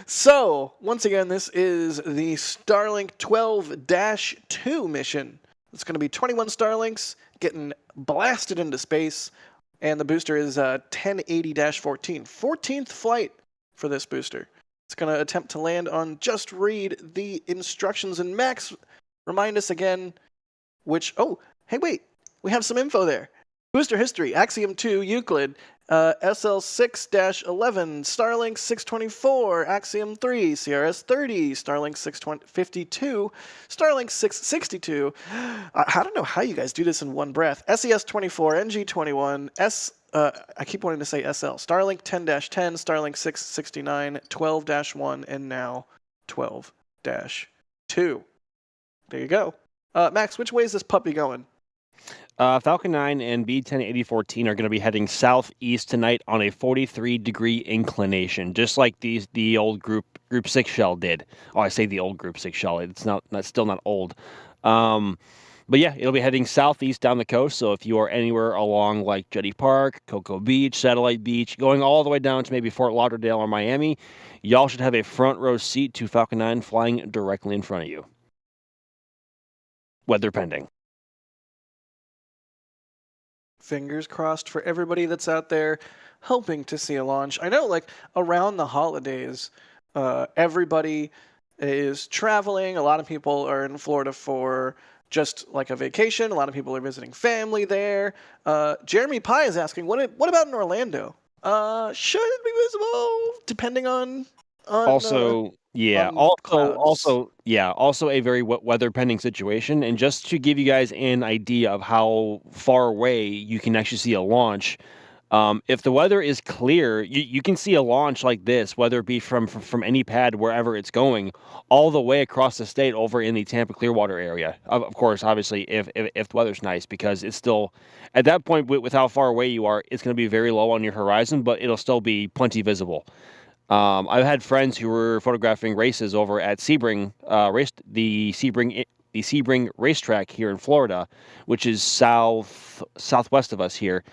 So, once again, this is the Starlink 12-2 mission. It's going to be 21 Starlinks getting blasted into space, and the booster is 1080-14. 14th flight for this booster. It's going to attempt to land on Just Read the instructions. And Max, remind us again which... Oh, hey, wait. We have some info there. Booster history, Axiom 2, Euclid, SL6-11, Starlink 624, Axiom 3, CRS 30, Starlink 652, Starlink 662. I don't know how you guys do this in one breath. SES 24, NG 21, I keep wanting to say SL, Starlink 10-10, Starlink 669, 12-1, and now 12-2. There you go. Max, which way is this puppy going? Falcon 9 and B108014 are going to be heading southeast tonight on a 43-degree inclination, just like the old Group 6 shell did. Oh, I say the old Group 6 shell. It's still not old. But yeah, it'll be heading southeast down the coast. So if you are anywhere along like Jetty Park, Cocoa Beach, Satellite Beach, going all the way down to maybe Fort Lauderdale or Miami, y'all should have a front row seat to Falcon 9 flying directly in front of you. Weather pending. Fingers crossed for everybody that's out there hoping to see a launch. I know, like, around the holidays, everybody is traveling. A lot of people are in Florida for just like a vacation. A lot of people are visiting family there. Jeremy Pye is asking, what about in Orlando? Should it be visible depending on also a very weather pending situation. And just to give you guys an idea of how far away you can actually see a launch, if the weather is clear, you can see a launch like this, whether it be from any pad wherever it's going, all the way across the state over in the Tampa Clearwater area. Of course, obviously, if the weather's nice, because it's still at that point with how far away you are, it's going to be very low on your horizon, but it'll still be plenty visible. I've had friends who were photographing races over at Sebring, the Sebring racetrack here in Florida, which is southwest of us here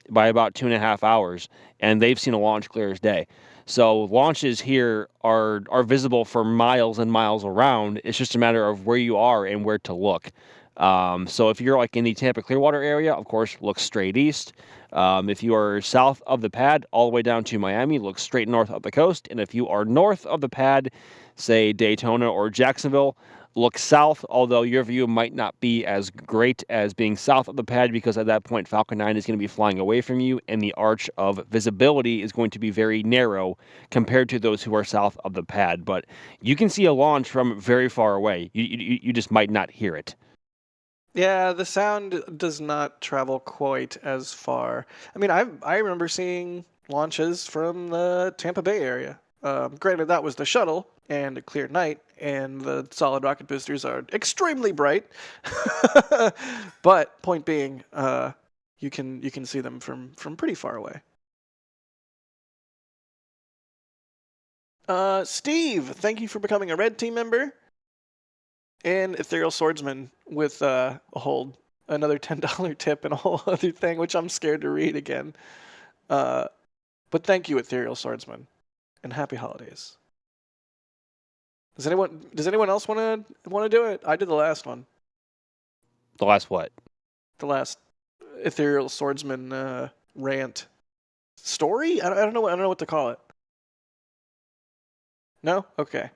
by about 2.5 hours, and they've seen a launch clear as day. So launches here are visible for miles and miles around. It's just a matter of where you are and where to look. So if you're like in the Tampa Clearwater area, of course, look straight east. If you are south of the pad, all the way down to Miami, look straight north of the coast. And if you are north of the pad, say Daytona or Jacksonville, look south, although your view might not be as great as being south of the pad, because at that point, Falcon 9 is going to be flying away from you, and the arch of visibility is going to be very narrow compared to those who are south of the pad. But you can see a launch from very far away. You just might not hear it. Yeah, the sound does not travel quite as far. I mean, I remember seeing launches from the Tampa Bay area. Granted, that was the shuttle and a clear night, and the solid rocket boosters are extremely bright. But point being, you can see them from pretty far away. Steve, thank you for becoming a Red Team member. And Ethereal Swordsman with another $10 tip and a whole other thing, which I'm scared to read again. But thank you, Ethereal Swordsman, and happy holidays. Does anyone else want to do it? I did the last one. The last what? The last Ethereal Swordsman rant story. I don't know what to call it. No? Okay.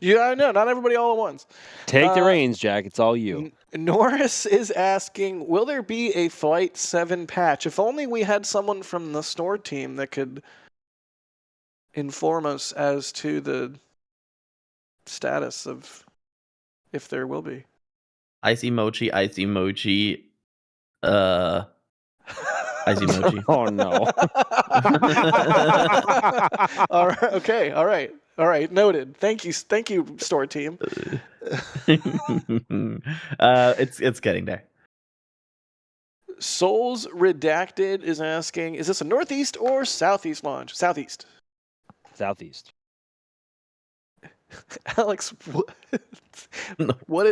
Yeah, I know. Not everybody all at once. Take the reins, Jack. It's all you. Norris is asking, will there be a Flight 7 patch? If only we had someone from the store team that could inform us as to the status of if there will be. Ice emoji, ice emoji. Ice emoji. Oh no. All right. Okay. All right. All right. Noted. Thank you, store team. It's getting there. Souls Redacted is asking, is this a northeast or southeast launch? Southeast. Southeast. Alex, what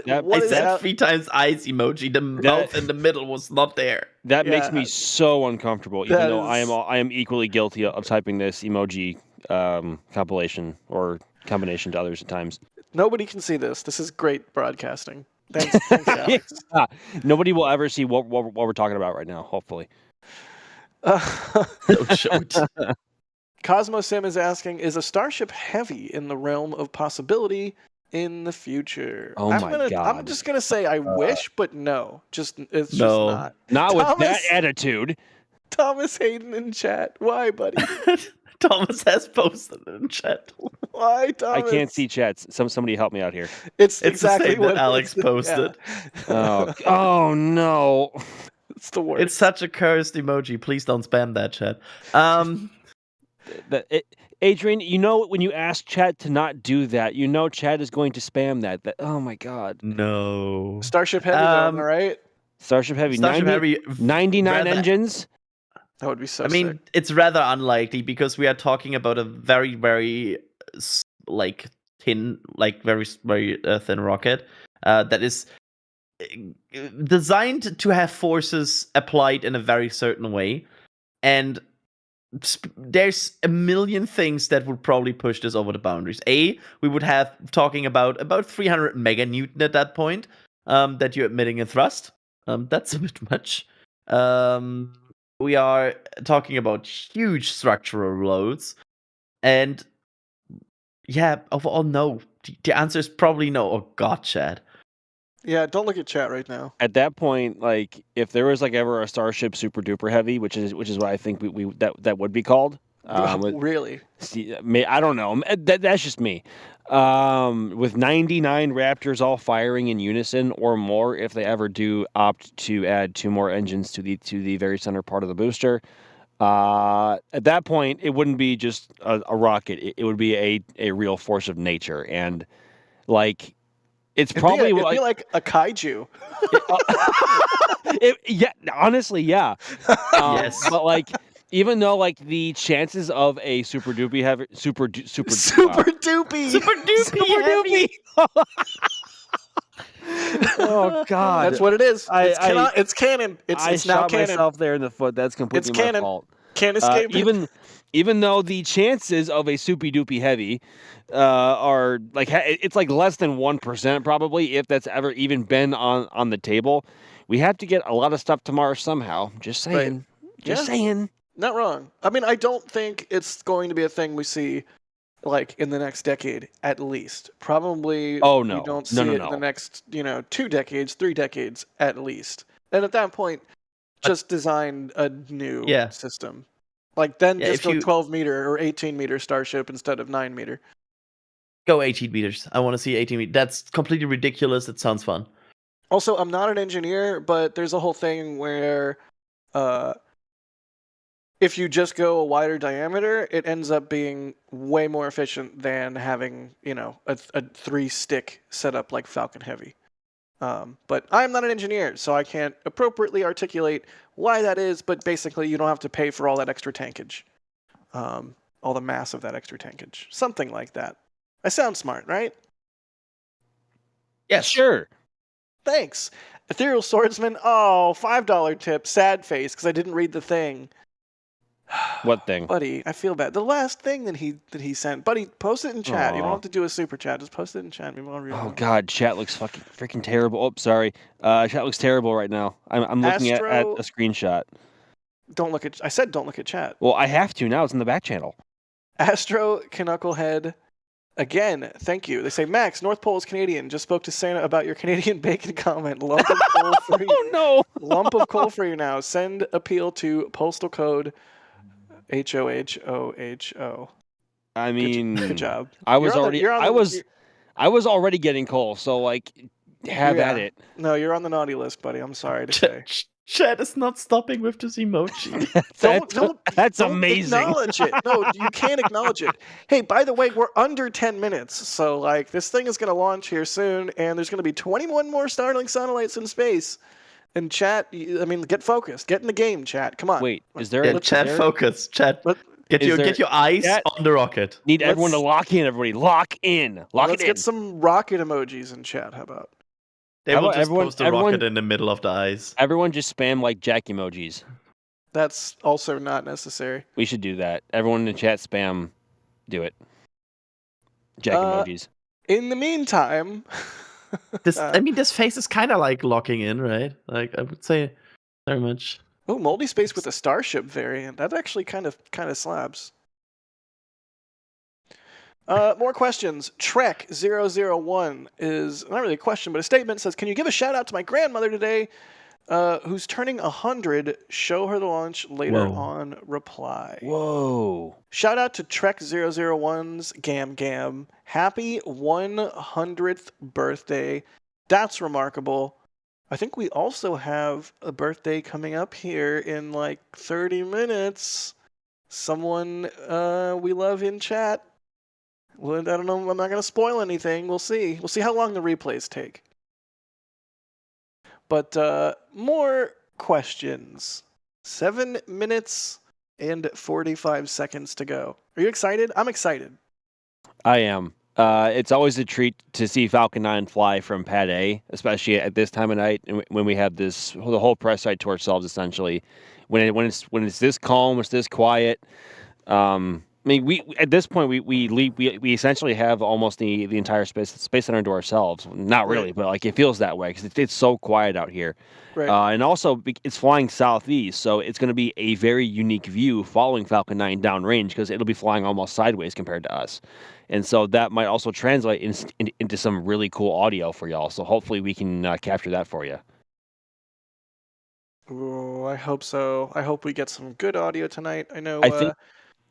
I is said that? 3 times ice emoji. The mouth in the middle was not there. That Yeah. makes me so uncomfortable, even That though is- I am equally guilty of typing this emoji compilation or combination to others at times. Nobody can see this. This is great broadcasting. Thanks Alex. Nobody will ever see what we're talking about right now, hopefully. Don't show it. Cosmo Sim is asking, is a Starship Heavy in the realm of possibility in the future? Oh my God. I'm just gonna say I wish, but no. It's just No. not. Not with that Thomas- attitude. Thomas Hayden in chat. Why, buddy? Thomas has posted in chat. Why, I Thomas? can't see chats. Somebody help me out here. It's It's exactly the same what that Alex yeah. posted. Oh no. It's the worst. It's such a cursed emoji. Please don't spam that chat. Adrian, you know when you ask chat to not do that, you know chat is going to spam that. Oh my God. No. Starship Heavy, though, am I right? Starship Heavy, Starship 90 Heavy. 99 rather- engines. That would be so I mean, sick. it's rather unlikely because we are talking about a very, very thin, very thin rocket that is designed to have forces applied in a very certain way, and there's a million things that would probably push this over the boundaries. We would have talking about 300 meganewton at that point that you're emitting in thrust. That's a bit much. We are talking about huge structural loads, and yeah, overall no. The answer is probably no. Oh God, Chad. Yeah, don't look at chat right now. At that point, like if there was ever a Starship Super Duper Heavy, which is what I think we that would be called. Really? I don't know. That's just me. With 99 Raptors all firing in unison or more, if they ever do opt to add 2 more engines to the very center part of the booster, at that point it wouldn't be just a rocket. It would be a real force of nature, and like it's probably it'd be like a kaiju. yeah, honestly, yeah. Yes. But like, even though like the chances of a super doopy heavy, super Super wow. doopy. Super doopy. Oh God, That's what it is. I It's canon. It's now shot canon. myself there in the foot. That's completely It's my canon. fault. Can't escape it. Even though the chances of a soupy doopy heavy are like it's like less than 1% probably, if that's ever even been on the table. We have to get a lot of stuff to Mars somehow. Just saying. Right. Just Yeah. saying. Not wrong. I mean, I don't think it's going to be a thing we see like in the next decade, at least. Probably Oh, no. we don't No, see no, it no. in the next, 2 decades, 3 decades at least. And at that point, just design a new Yeah. system. Like then Yeah, just if go you- 12-meter or 18-meter Starship instead of 9-meter. Go 18 meters. I want to see 18 meters. That's completely ridiculous. It sounds fun. Also, I'm not an engineer, but there's a whole thing where if you just go a wider diameter, it ends up being way more efficient than having, a 3-stick setup like Falcon Heavy. But I'm not an engineer, so I can't appropriately articulate why that is, but basically you don't have to pay for all that extra tankage. All the mass of that extra tankage. Something like that. I sound smart, right? Yes. Sure. Thanks. Ethereal Swordsman, $5 tip, sad face, because I didn't read the thing. What thing? Buddy, I feel bad. The last thing that he sent. Buddy, post it in chat. You don't Aw. have to do a super chat. Just post it in chat. Maybe I'll read it. Oh God, chat looks freaking terrible. Oh, sorry. Chat looks terrible right now. I'm looking at Astro- a screenshot. I said don't look at chat. Well, I have to now. It's in the back channel. Astro Knucklehead Again, thank you. They say, Max, North Pole is Canadian. Just spoke to Santa about your Canadian bacon comment. Lump of coal for you. Oh no! Lump of coal for you now. Send appeal to postal code HOHOHO. I mean, good job. I was You're on the- already, you're on I the- was, I was already getting coal. So like, have Yeah. at it. No, you're on the naughty list, buddy. I'm sorry to say. Chat is not stopping with this emoji. That's don't amazing. acknowledge it. No, you can't acknowledge it. Hey, by the way, we're under 10 minutes. So, like, this thing is going to launch here soon, and there's going to be 21 more Starlink satellites in space. And chat, I mean, get focused. Get in the game, chat. Come on. Wait, is there? Yeah, a chat focus. Chat. Get Is your eyes Chat- on the rocket. Need everyone to lock in. Everybody, lock in. Lock Let's it in. get some rocket emojis in chat. How about? They How will about just everyone- post the everyone- rocket in the middle of the eyes. Everyone just spam like Jack emojis. That's also not necessary. We should do that. Everyone in the chat spam. Do it. Jack emojis. In the meantime, This face is kind of like locking in, right? Like I would say, very much. oh, multi-space with a Starship variant. That actually kind of slaps. More questions. Trek 001 is not really a question, but a statement. Says, can you give a shout out to my grandmother today, who's turning 100? Show her the launch later Whoa. on. Reply. Whoa. Shout out to Trek 001's Gam Gam. Happy 100th birthday. That's remarkable. I think we also have a birthday coming up here in like 30 minutes. Someone we love in chat. Well, I don't know. I'm not going to spoil anything. We'll see. We'll see how long the replays take. But more questions. 7 minutes and 45 seconds to go. Are you excited? I'm excited. I am. It's always a treat to see Falcon 9 fly from Pad A, especially at this time of night and when we have the whole press site to ourselves. Essentially, when it's this calm, it's this quiet. I mean, we at this point we essentially have almost the entire space center to ourselves. Not really, but like it feels that way because it's so quiet out here. Right. And also it's flying southeast, so it's going to be a very unique view following Falcon 9 downrange because it'll be flying almost sideways compared to us. And so that might also translate into some really cool audio for y'all. So hopefully we can capture that for you. Ooh, I hope so. I hope we get some good audio tonight. I know.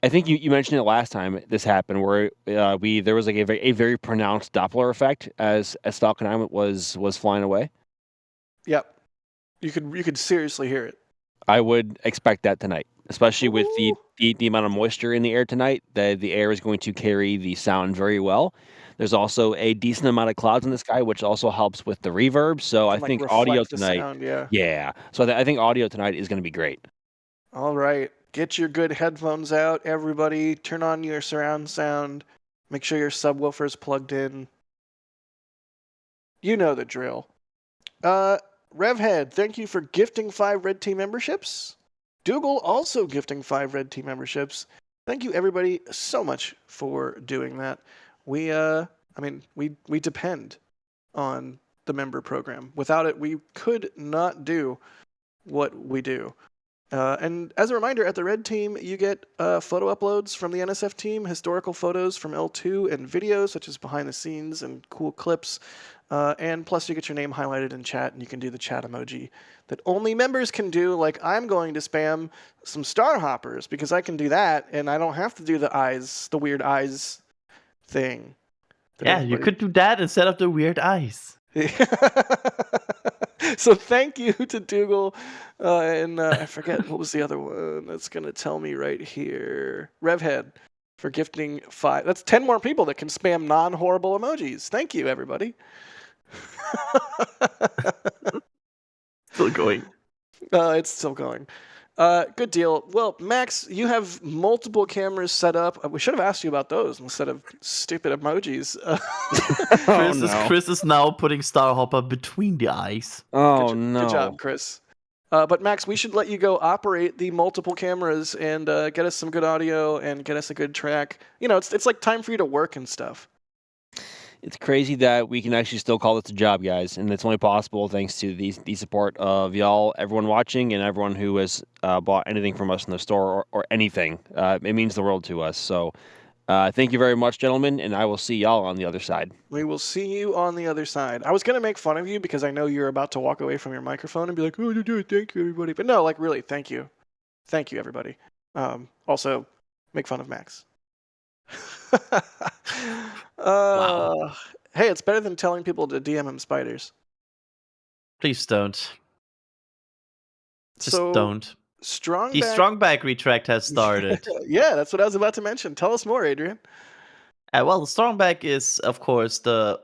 I think you mentioned it last time this happened, where there was like a very pronounced Doppler effect as Falcon 9 was flying away. Yep. You could seriously hear it. I would expect that tonight, especially with the amount of moisture in the air tonight. The air is going to carry the sound very well. There's also a decent amount of clouds in the sky, which also helps with the reverb. So I think audio tonight. Sound, yeah. Yeah. So I think audio tonight is going to be great. All right. Get your good headphones out, everybody. Turn on your surround sound. Make sure your subwoofer's plugged in. You know the drill. Revhead, thank you for gifting 5 Red Team memberships. Dougal also gifting 5 Red Team memberships. Thank you, everybody, so much for doing that. We depend on the member program. Without it, we could not do what we do. And as a reminder, at the Red Team, you get photo uploads from the NSF team, historical photos from L2, and videos such as behind the scenes and cool clips. And plus, you get your name highlighted in chat, and you can do the chat emoji that only members can do. Like, I'm going to spam some star hoppers because I can do that, and I don't have to do the weird eyes thing. Yeah, you could do that instead of the weird eyes. So thank you to Dougal, and I forget what was the other one that's going to tell me right here. Revhead for gifting 5. That's 10 more people that can spam non-horrible emojis. Thank you, everybody. Still going. It's still going. Good deal. Well, Max, you have multiple cameras set up. We should have asked you about those instead of stupid emojis. Chris is now putting Starhopper between the eyes. Oh, no. Good job, Chris. But Max, we should let you go operate the multiple cameras and get us some good audio and get us a good track. You know, it's like time for you to work and stuff. It's crazy that we can actually still call this a job, guys, and it's only possible thanks to the support of y'all, everyone watching, and everyone who has bought anything from us in the store or anything. It means the world to us. So Thank you very much, gentlemen, and I will see y'all on the other side. We will see you on the other side. I was going to make fun of you because I know you're about to walk away from your microphone and be like, oh, thank you, everybody. But no, like, really, thank you. Thank you, everybody. Also, make fun of Max. Wow. Hey, it's better than telling people to DM him spiders. Please don't. Just So, don't. The Strongback... Strongback retract has started. Yeah, that's what I was about to mention. Tell us more, Adrian. Well, the Strongback is, of course, the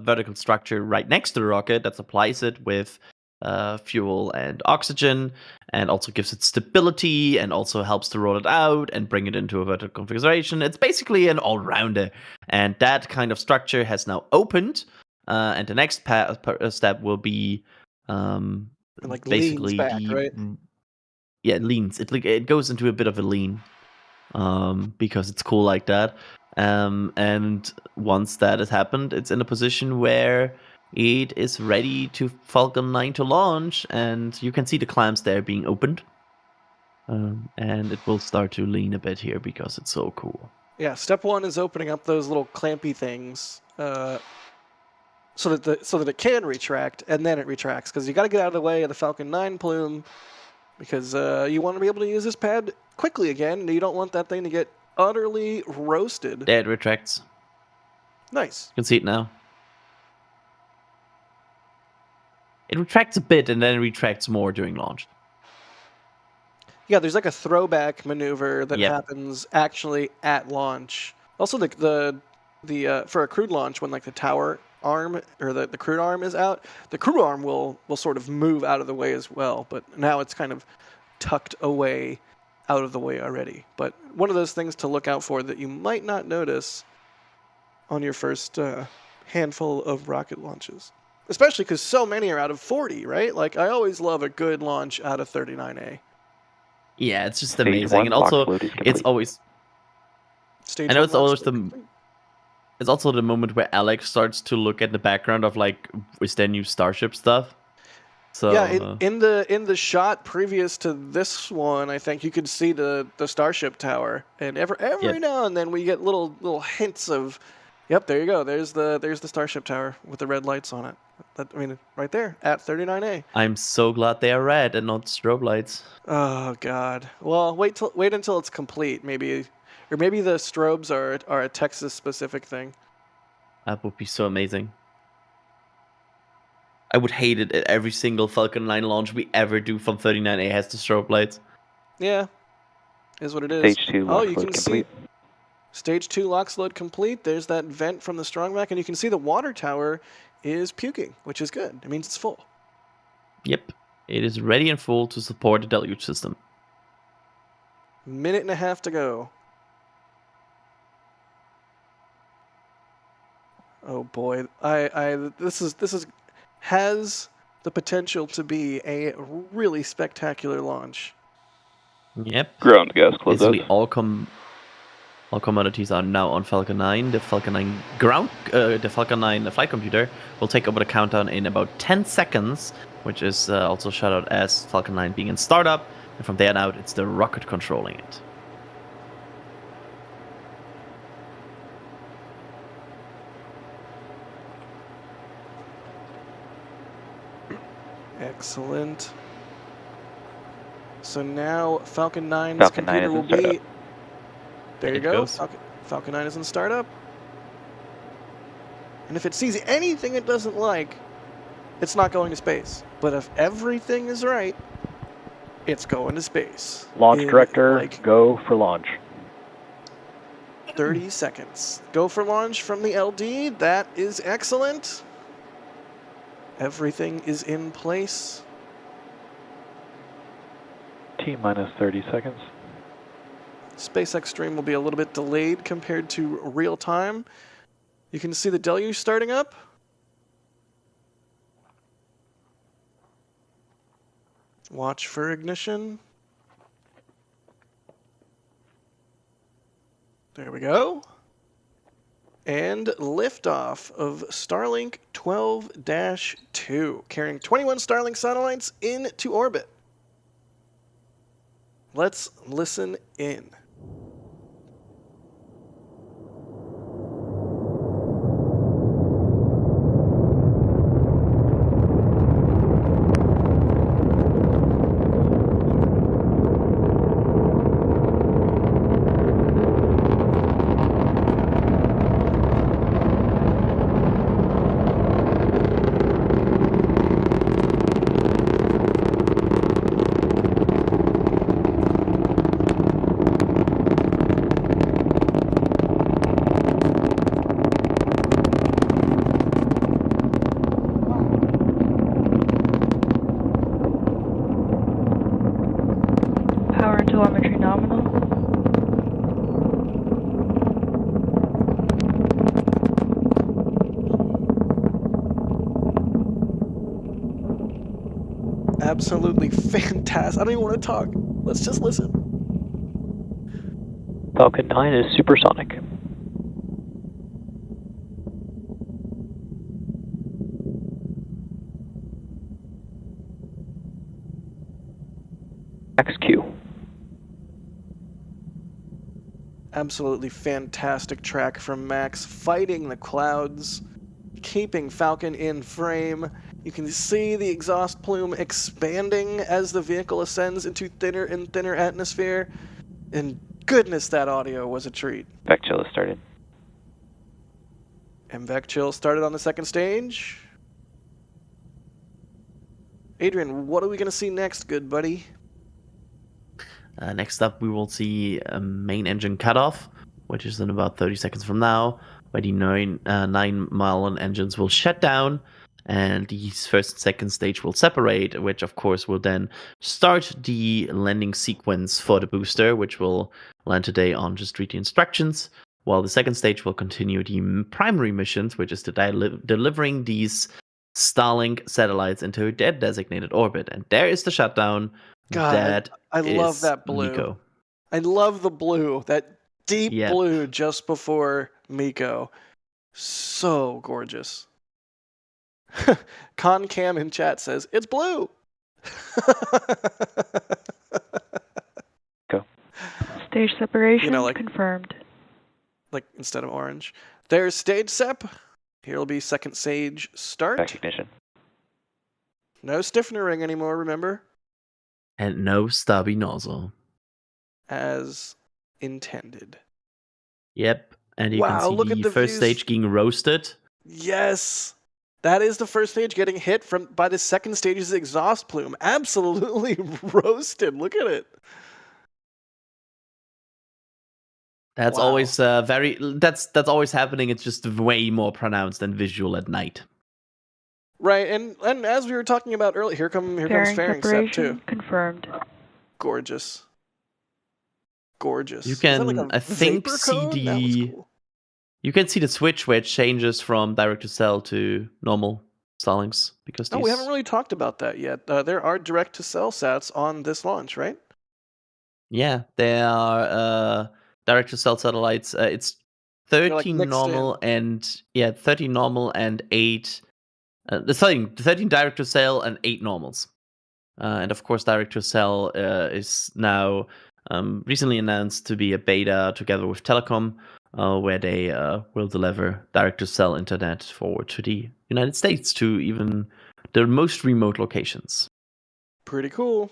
vertical structure right next to the rocket that supplies it with fuel and oxygen, and also gives it stability, and also helps to roll it out and bring it into a vertical configuration. It's basically an all-rounder, and that kind of structure has now opened, and the next step will be Like basically leans back, right? Yeah, it leans. It goes into a bit of a lean, because it's cool like that. And once that has happened, it's in a position where it is ready to Falcon 9 to launch, and you can see the clamps there being opened. And it will start to lean a bit here because it's so cool. Yeah, step one is opening up those little clampy things so that it can retract, and then it retracts, because you got to get out of the way of the Falcon 9 plume, because you want to be able to use this pad quickly again, and you don't want that thing to get utterly roasted. There it retracts. Nice. You can see it now. It retracts a bit and then it retracts more during launch. Yeah, there's like a throwback maneuver that happens actually at launch. Also, the for a crewed launch, when like the tower arm or the crewed arm is out, the crew arm will sort of move out of the way as well. But now it's kind of tucked away out of the way already. But one of those things to look out for that you might not notice on your first handful of rocket launches. Especially because so many are out of 40, right? Like, I always love a good launch out of 39A. Yeah, it's just Stage amazing. one, And also, box load is it's complete. always... Stage I know one it's always launch the... It's also the moment where Alex starts to look at the background of, like, is there new Starship stuff? So, yeah, in the shot previous to this one, I think you could see the Starship tower, and every now and then we get little hints of, yep, there you go. There's the Starship tower with the red lights on it. I mean, right there at 39A. I'm so glad they are red and not strobe lights. Oh God. Well, wait until it's complete, maybe, or maybe the strobes are a Texas specific thing. That would be so amazing. I would hate it at every single Falcon 9 launch we ever do from 39A has the strobe lights. Yeah, is what it is. Stage 2 oh, lock you load can complete. see Stage 2 locks load complete. There's that vent from the Strongback, and you can see the water tower is puking, which is good. It means it's full. Yep, it is ready and full to support the deluge system. Minute and a half to go. Oh boy, this has the potential to be a really spectacular launch. Yep. Ground gas close out. Basically, all commodities are now on Falcon 9. The Falcon 9 the Falcon 9 flight computer will take over the countdown in about 10 seconds, which is also shadowed as Falcon 9 being in startup. And from there on out, it's the rocket controlling it. Excellent. So now Falcon 9's computer will be... There you go. Falcon 9 is in startup. And if it sees anything it doesn't like, it's not going to space. But if everything is right, it's going to space. Launch director, go for launch. 30 seconds. Go for launch from the LD. That is excellent. Everything is in place. T-minus 30 seconds. SpaceX stream will be a little bit delayed compared to real time. You can see the deluge starting up. Watch for ignition. There we go. And liftoff of Starlink 12-2, carrying 21 Starlink satellites into orbit. Let's listen in. absolutely fantastic. I don't even want to talk. Let's just listen. Falcon 9 is supersonic. XQ. Absolutely fantastic track from Max, fighting the clouds, keeping Falcon in frame. You can see the exhaust plume expanding as the vehicle ascends into thinner and thinner atmosphere. And goodness, that audio was a treat. Vec chill has started. And Vec chill started on the second stage. Adrian, what are we going to see next, good buddy? Next up, we will see a main engine cutoff, which is in about 30 seconds from now, where the 9-mile engines will shut down, and the first and second stage will separate, which of course will then start the landing sequence for the booster, which will land today on just read the instructions, while the second stage will continue the primary missions, which is to delivering these Starlink satellites into their designated orbit. And there is the shutdown. God, I love that blue. Miko. I love the blue, that deep blue just before Miko. So gorgeous. ConCam in chat says, it's blue. Go. Stage separation like, confirmed. Like instead of orange. There's stage sep. Here will be second stage start. Recognition. No stiffener ring anymore, remember? And no stubby nozzle. As intended. Yep. And you can see look the at the first views. stage getting roasted. Yes. That is the first stage getting hit by the second stage's exhaust plume. Absolutely roasted. Look at it. That's always that's always happening. It's just way more pronounced and visual at night. Right, and as we were talking about earlier, here comes fairing sep too. Confirmed. Gorgeous. You can, I think, see the. Cool. You can see the switch where it changes from direct to cell to normal Starlinks because. We haven't really talked about that yet. There are direct to cell sats on this launch, right? Yeah, there are direct to cell satellites. It's 13 normal and 13 normal and 8. 13 direct to cell and 8 normals. And of course, direct to cell is now recently announced to be a beta together with Telecom, where they will deliver direct to cell internet forward to the United States, to even the most remote locations. Pretty cool.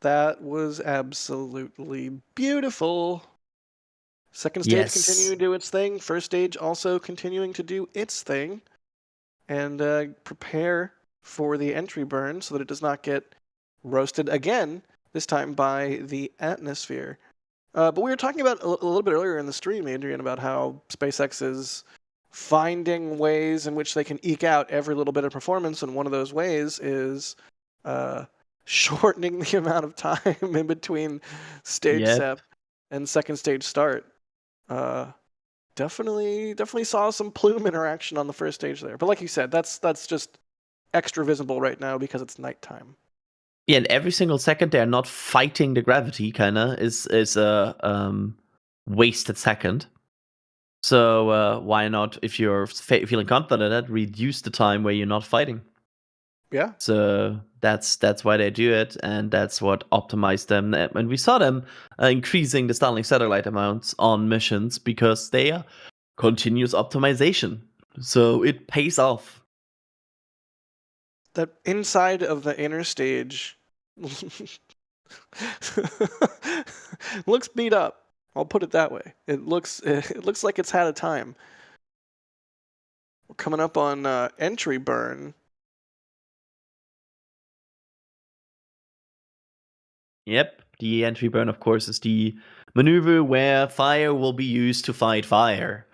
That was absolutely beautiful. Second stage continuing to do its thing. First stage also continuing to do its thing. And prepare for the entry burn so that it does not get roasted again, this time by the atmosphere. But we were talking about a little bit earlier in the stream, Adrian, about how SpaceX is finding ways in which they can eke out every little bit of performance. And one of those ways is shortening the amount of time in between stage sep and second stage start. Definitely saw some plume interaction on the first stage there. But like you said, that's just extra visible right now because it's nighttime. Yeah, and every single second they're not fighting the gravity, kinda, is a wasted second. So why not, if you're feeling confident at it, reduce the time where you're not fighting? Yeah. So that's why they do it, and that's what optimized them. And we saw them increasing the Starlink satellite amounts on missions because they are continuous optimization. So it pays off. That inside of the inner stage looks beat up. I'll put it that way. It looks like it's had a time. We're coming up on entry burn. Yep, the entry burn, of course, is the maneuver where fire will be used to fight fire.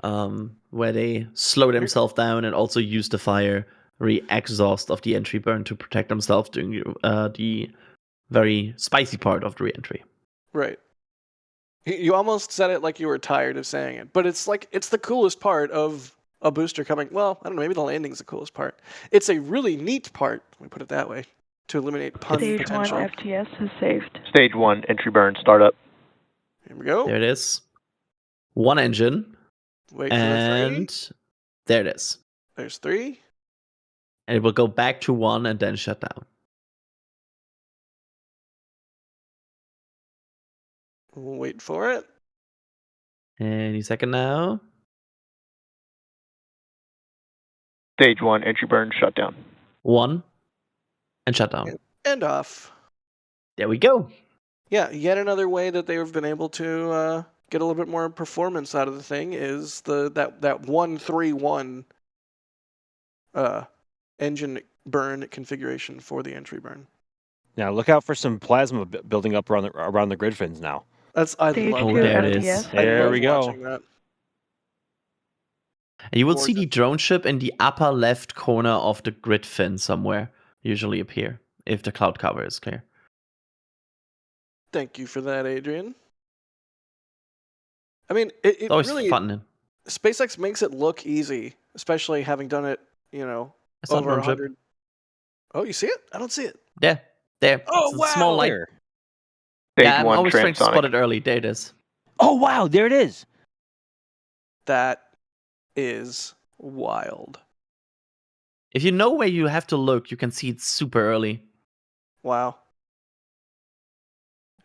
Where they slow themselves down and also use the fire re-exhaust of the entry burn to protect themselves during the very spicy part of the re-entry. Right. You almost said it like you were tired of saying it, but it's the coolest part of a booster coming. Well, I don't know. Maybe the landing's the coolest part. It's a really neat part. Let me put it that way to eliminate pun Stage 1 potential. FTS is saved. Stage 1, entry burn, startup. Here we go. There it is. One engine. Wait for the 3. And there it is. There's 3. And it will go back to 1 and then shut down. We'll wait for it. Any second now. Stage 1, entry burn, shutdown. 1 and shut down. And off. There we go. Yeah, yet another way that they've been able to get a little bit more performance out of the thing is that 131 engine burn configuration for the entry burn. Now look out for some plasma building up around the grid fins now. I Stage love 2 there it FTS. is. There we go. watching that. And you will see the drone ship in the upper left corner of the grid fin somewhere. Usually appear if the cloud cover is clear. Thank you for that, Adrian. I mean, it It's always really fun. SpaceX makes it look easy, especially having done it, It's not over drone ship. 100. Oh, you see it? I don't see it. Yeah, there. Oh, It's a small light. There. Stage Yeah, I'm 1, always trying to transonic. spot it early. There it is. Oh wow, there it is. That is wild. If you know where you have to look, you can see it super early. Wow.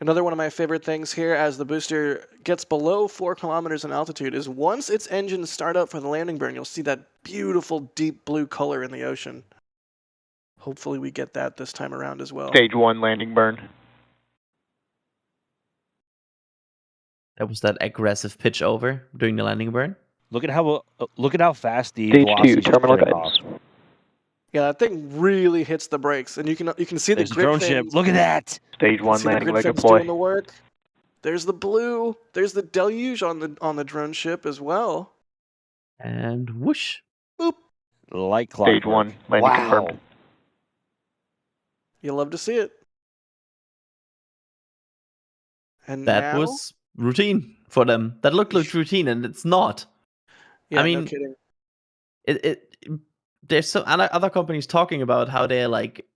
Another one of my favorite things here as the booster gets below 4 kilometers in altitude is once its engines start up for the landing burn, you'll see that beautiful deep blue color in the ocean. Hopefully we get that this time around as well. Stage 1, landing burn. That was that aggressive pitch over during the landing burn. Look at how fast the Stage velocity 2, just terminal turned guidance. off. Yeah, that thing really hits the brakes, and you can see the There's the grid drone ship. fins. Look at that. Stage You 1, see the landing grid leg fins doing deploy. the work. There's the blue. There's the deluge on the drone ship as well. And whoosh. Boop. Like clockwork. Stage 1, landing confirmed. You love to see it. And That now, was routine for them. That looked routine, and it's not. yeah, I mean, no kidding. There's some other companies talking about how they're like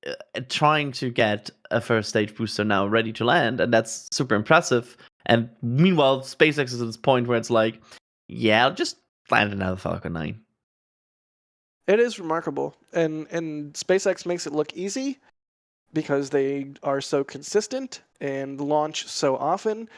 trying to get a first stage booster now ready to land, and that's super impressive. And meanwhile, SpaceX is at this point where it's like, yeah, I'll just land another Falcon 9. It is remarkable, and SpaceX makes it look easy because they are so consistent and launch so often.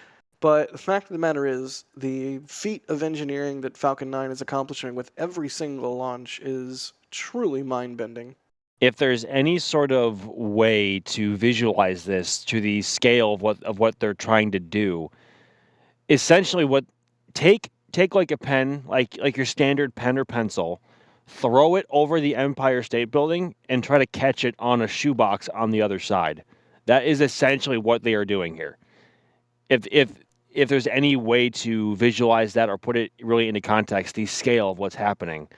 But the fact of the matter is, the feat of engineering that Falcon 9 is accomplishing with every single launch is truly mind-bending. If there's any sort of way to visualize this to the scale of what they're trying to do, essentially take like a pen, like your standard pen or pencil, throw it over the Empire State Building and try to catch it on a shoebox on the other side. That is essentially what they are doing here. If there's any way to visualize that or put it really into context, the scale of what's happening,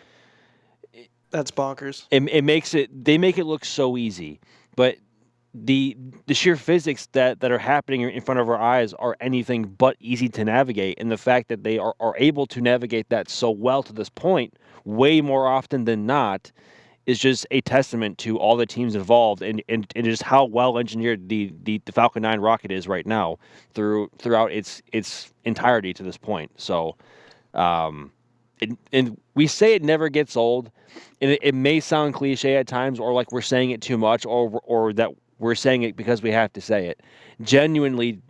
That's bonkers. They make it look so easy, but the sheer physics that are happening in front of our eyes are anything but easy to navigate, and the fact that they are able to navigate that so well to this point, way more often than not, is just a testament to all the teams involved and just how well engineered the Falcon 9 rocket is right now throughout its entirety to this point. So, and we say it never gets old, and it may sound cliche at times, or like we're saying it too much, or that we're saying it because we have to say it. Genuinely,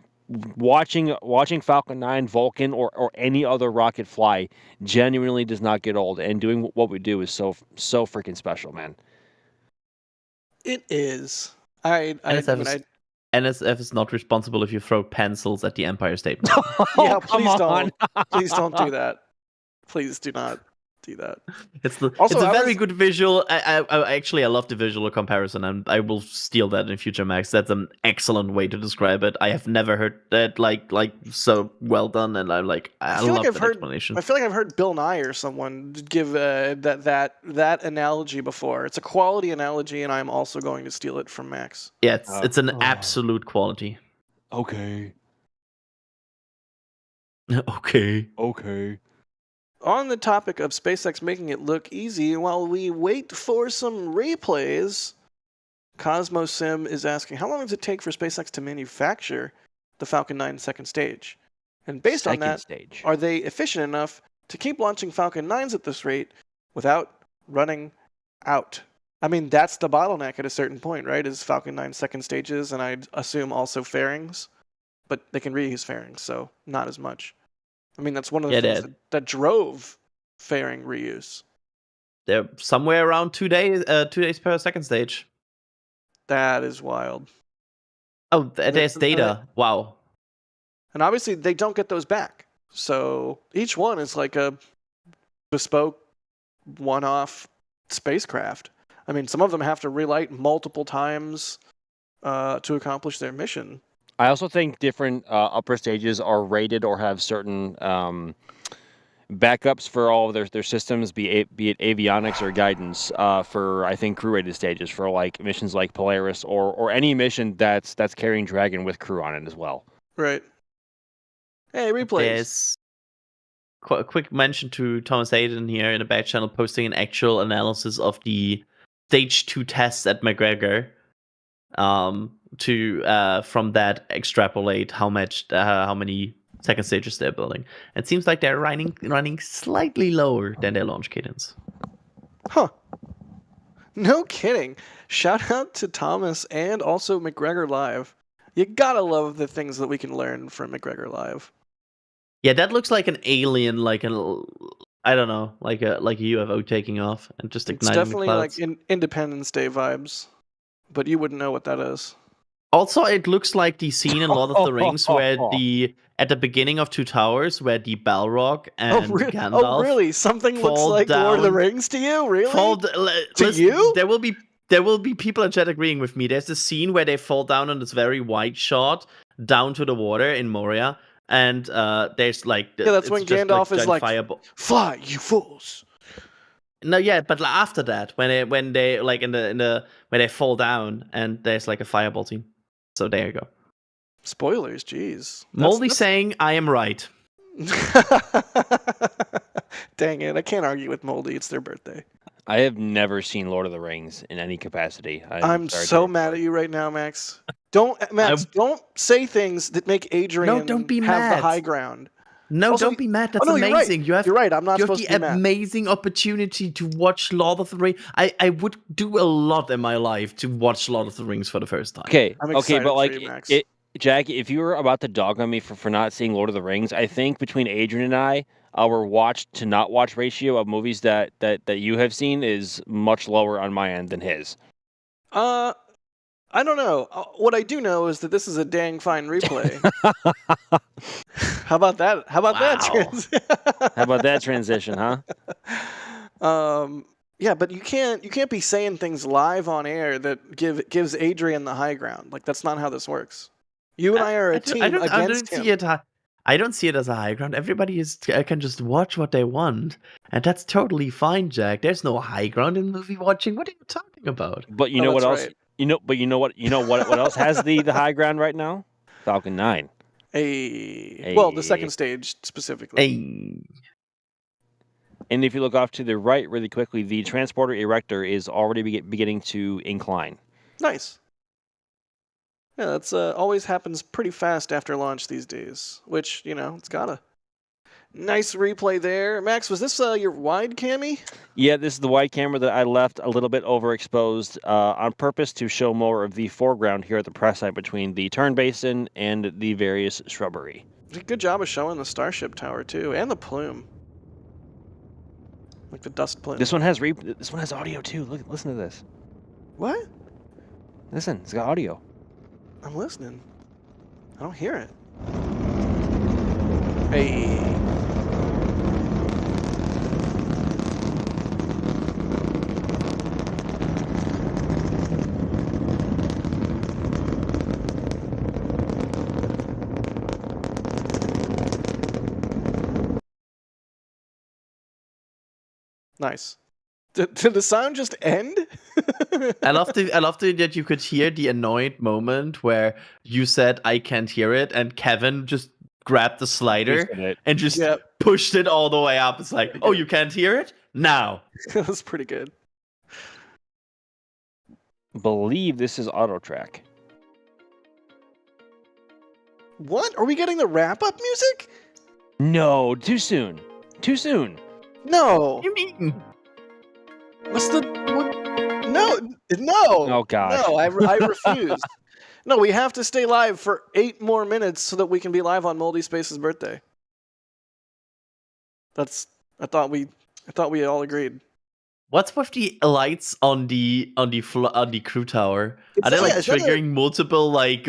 watching Falcon 9, Vulcan, or any other rocket fly genuinely does not get old, and doing what we do is so freaking special, man. It is. NSF is not responsible if you throw pencils at the Empire State Building. Yeah, Oh, come please on. don't. Please don't do that. Please do not do that. It's Also, a I very was- good visual. I love the visual comparison, and I will steal that in future Max. That's an excellent way to describe it. I have never heard that like so well done, and I'm like, I feel love like I've that heard. explanation. I feel like I've heard Bill Nye or someone give that analogy before. It's a quality analogy, and I'm also going to steal it from Max. Yeah, it's an absolute quality. Okay. Okay. on the topic of SpaceX making it look easy, while we wait for some replays, CosmoSim is asking, how long does it take for SpaceX to manufacture the Falcon 9 second stage? And based on that, are they efficient enough to keep launching Falcon 9s at this rate without running out? I mean, that's the bottleneck at a certain point, right? Is Falcon 9 second stages, and I'd assume also fairings, but they can reuse fairings, so not as much. I mean, that's one of the things that drove fairing reuse. They're somewhere around 2 days, 2 days per second stage. That is wild. Oh, there's data. Wow. And obviously, they don't get those back. So each one is like a bespoke, one-off spacecraft. I mean, some of them have to relight multiple times to accomplish their mission. I also think different upper stages are rated or have certain backups for all of their systems, be it avionics or guidance, for I think crew rated stages for like missions like Polaris or any mission that's carrying Dragon with crew on it as well. Right. Hey, replays. There's a quick mention to Thomas Hayden here in the back channel posting an actual analysis of the stage 2 tests at McGregor. To from that extrapolate how many second stages they're building. It seems like they're running slightly lower than their launch cadence. Huh. No kidding. Shout out to Thomas and also McGregor Live. You gotta love the things that we can learn from McGregor Live. Yeah, that looks like an alien, like I don't know, like a UFO taking off and just igniting. It's definitely like Independence Day vibes, but you wouldn't know what that is. Also, it looks like the scene in Lord of the Rings where at the beginning of Two Towers, where the Balrog and Gandalf. Oh, really? Something looks like down, Lord of the Rings to you? Really? You? There will be people in chat agreeing with me. There's a scene where they fall down on this very wide shot down to the water in Moria, and there's like that's when Gandalf is like, fireball. "Fly, you fools!" No, yeah, but after that, when they like in the when they fall down and there's like a fireball team. So there you go. Spoilers, jeez. Moldy saying I am right. Dang it, I can't argue with Moldy. It's their birthday. I have never seen Lord of the Rings in any capacity. I'm so mad at you right now, Max. Don't say things that make Adrian don't be have mad. The high ground. No, don't be mad. That's amazing. You're right. I'm not supposed to be mad. You have the amazing opportunity to watch Lord of the Rings. I would do a lot in my life to watch Lord of the Rings for the first time. Okay, I'm excited but like for you, Max. Jack, if you were about to dog on me for not seeing Lord of the Rings, I think between Adrian and I, our watch to not watch ratio of movies that you have seen is much lower on my end than his. I don't know. What I do know is that this is a dang fine replay. How about that? How about that? How about that transition, huh? Yeah, but you can't be saying things live on air that gives Adrian the high ground. Like that's not how this works. You and I are a team against him. I don't see it as a high ground. Everybody can just watch what they want, and that's totally fine, Jack. There's no high ground in movie watching. What are you talking about? But you know what else? Right. You know what else has the high ground right now? Falcon 9. Well, the second stage specifically. And if you look off to the right really quickly, the transporter erector is already beginning to incline. Nice. Yeah, that's always happens pretty fast after launch these days, which, it's gotta. Nice replay there. Max, was this your wide cami? Yeah, this is the wide camera that I left a little bit overexposed on purpose to show more of the foreground here at the press site between the turn basin and the various shrubbery. Good job of showing the Starship tower, too, and the plume. Like the dust plume. This one has audio, too. Listen to this. What? Listen, it's got audio. I'm listening. I don't hear it. Hey. Nice. Did the sound just end? I love that you could hear the annoyed moment where you said I can't hear it, and Kevin just grabbed the slider Boosted it. and just Yep. pushed it all the way up. It's like, oh, you can't hear it? Now. That was pretty good. Believe this is auto track. What? Are we getting the wrap-up music? No, too soon. Too soon. No. What do you mean? What's the... What? No. Oh, gosh. No, I refuse. No, we have to stay live for 8 more minutes so that we can be live on Moldy Space's birthday. I thought we all agreed. What's with the lights on the crew tower? Are they like triggering multiple like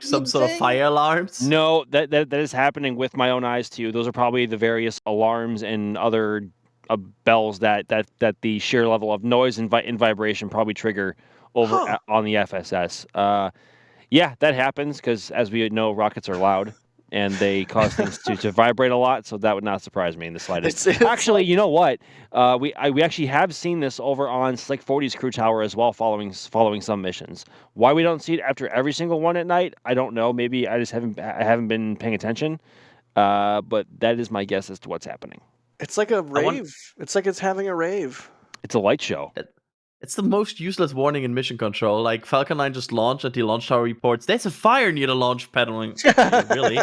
some sort of fire alarms? No, that is happening with my own eyes too. Those are probably the various alarms and other bells that the sheer level of noise and vibration probably trigger over on the FSS. Yeah, that happens because, as we know, rockets are loud and they cause things to vibrate a lot. So that would not surprise me in the slightest. Actually, you know what? We actually have seen this over on Slick 40's crew tower as well, following some missions. Why we don't see it after every single one at night, I don't know. Maybe I just haven't been paying attention. But that is my guess as to what's happening. It's like a rave. It's like it's having a rave. It's a light show. It's the most useless warning in mission control. Like Falcon 9 just launched and the launch tower reports, there's a fire near the launch paddling. Really?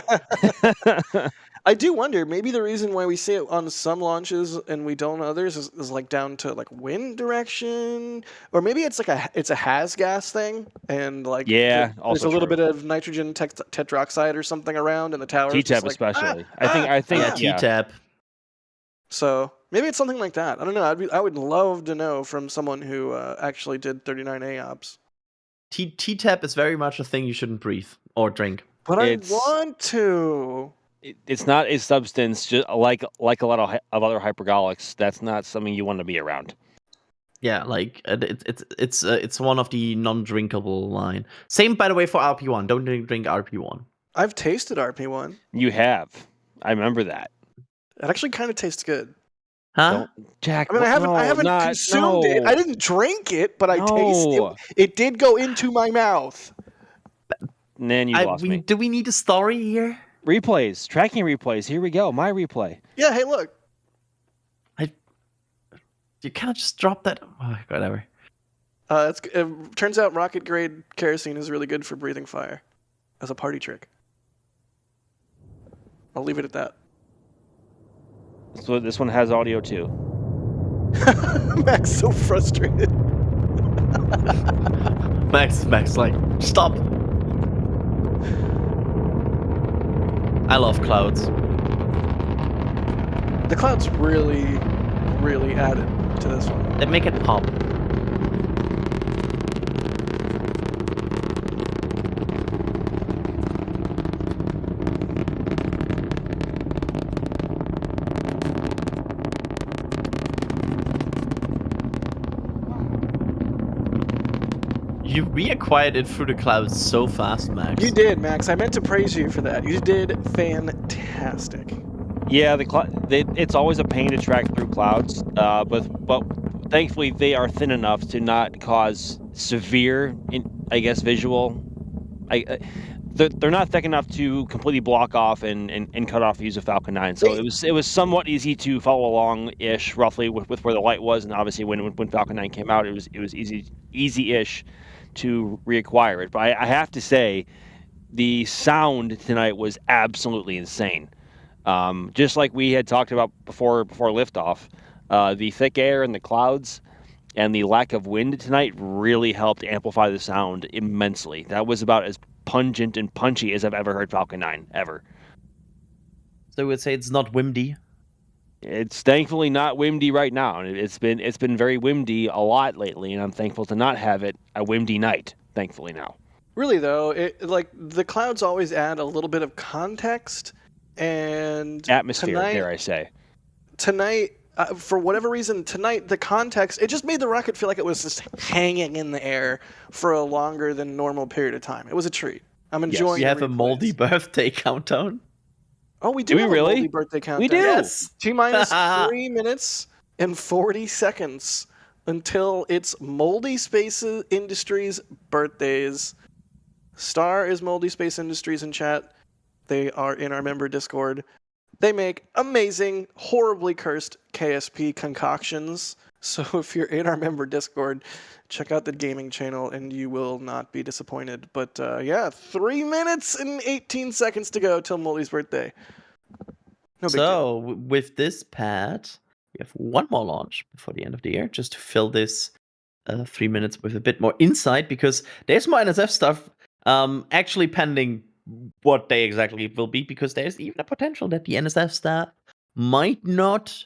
I do wonder, maybe the reason why we see it on some launches and we don't on others is like down to like wind direction, or maybe it's a has gas thing, and like there's a little bit of nitrogen tetroxide or something around in the tower. T-tap especially. I think T-tap. So maybe it's something like that. I don't know. I would love to know from someone who actually did 39 AOPS. T-tap is very much a thing you shouldn't breathe or drink. But I want to. It's not a substance, just like a lot of other hypergolics. That's not something you want to be around. Yeah, like it's one of the non-drinkable line. Same, by the way, for RP1. Don't drink RP1. I've tasted RP1. You have. I remember that. It actually kind of tastes good. Huh? Jack, I mean, I haven't consumed it. I didn't drink it, but I tasted it. It did go into my mouth. And then you lost me. Do we need a story here? Replays, tracking replays. Here we go. My replay. Yeah. Hey, look. You cannot just drop that. Oh, whatever. It turns out rocket grade kerosene is really good for breathing fire, as a party trick. I'll leave it at that. So this one has audio too. Mac's so frustrated. Mac's like, stop. I love clouds. The clouds really, really added to this one. They make it pop. You reacquired it through the clouds so fast, Max. You did, Max. I meant to praise you for that. You did fantastic. Yeah, it's always a pain to track through clouds, but thankfully they are thin enough to not cause severe, visual. They're not thick enough to completely block off and cut off the use of Falcon 9. So it was somewhat easy to follow along-ish, roughly with where the light was, and obviously when Falcon 9 came out, it was easy-ish to reacquire it. But I have to say, the sound tonight was absolutely insane. Just like we had talked about before liftoff, the thick air and the clouds and the lack of wind tonight really helped amplify the sound immensely. That was about as pungent and punchy as I've ever heard Falcon 9, ever. So we would say it's not windy. It's thankfully not windy right now. It's been very windy a lot lately, and I'm thankful to not have it a windy night, thankfully now. Really, though, the clouds always add a little bit of context and atmosphere, dare I say. Tonight, for whatever reason, the context, it just made the rocket feel like it was just hanging in the air for a longer than normal period of time. It was a treat. I'm enjoying it. You have a moldy birthday countdown? Oh, we do have a moldy birthday countdown. We do? Yes. T-minus 3 minutes and 40 seconds until it's Moldy Space Industries birthdays. Star is Moldy Space Industries in chat. They are in our member Discord. They make amazing, horribly cursed KSP concoctions. So if you're in our member Discord, check out the gaming channel and you will not be disappointed. But yeah, 3 minutes and 18 seconds to go till Molly's birthday. No big deal. With this pad, we have one more launch before the end of the year, just to fill this 3 minutes with a bit more insight, because there's more NSF stuff actually pending what day exactly it will be, because there's even a potential that the NSF staff might not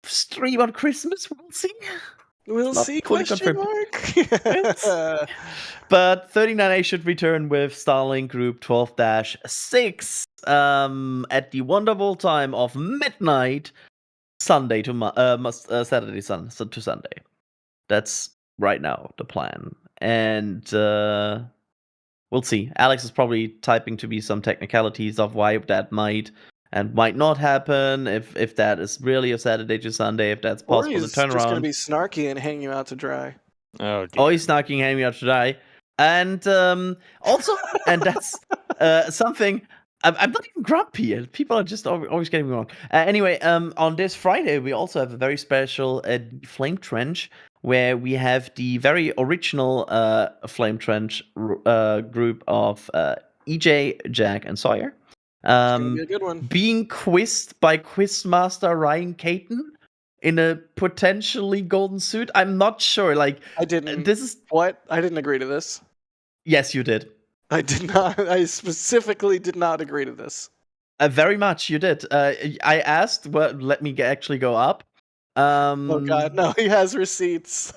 stream on Christmas. We'll see. We'll see, question mark. But 39A should return with Starlink Group 12-6 at the wonderful time of midnight, Sunday to Saturday to Sunday. That's right now the plan. And we'll see. Alex is probably typing to be some technicalities of why that might and might not happen, if that is really a Saturday to Sunday, if that's possible to turn around. Or he's just going to be snarky and hang you out to dry. Oh, dear. Oh, he's snarky and hanging out to dry. And also, and that's something, I'm not even grumpy. People are just always getting me wrong. Anyway, on this Friday, we also have a very special Flame Trench, where we have the very original Flame Trench group of EJ, Jack, and Sawyer. It's gonna be a good one. Being quizzed by Quizmaster Ryan Caton in a potentially golden suit. I'm not sure. Like, I didn't. This is what? I didn't agree to this. Yes, you did. I did not. I specifically did not agree to this. Very much, you did. I asked, well, let me actually go up. Oh God, no! He has receipts.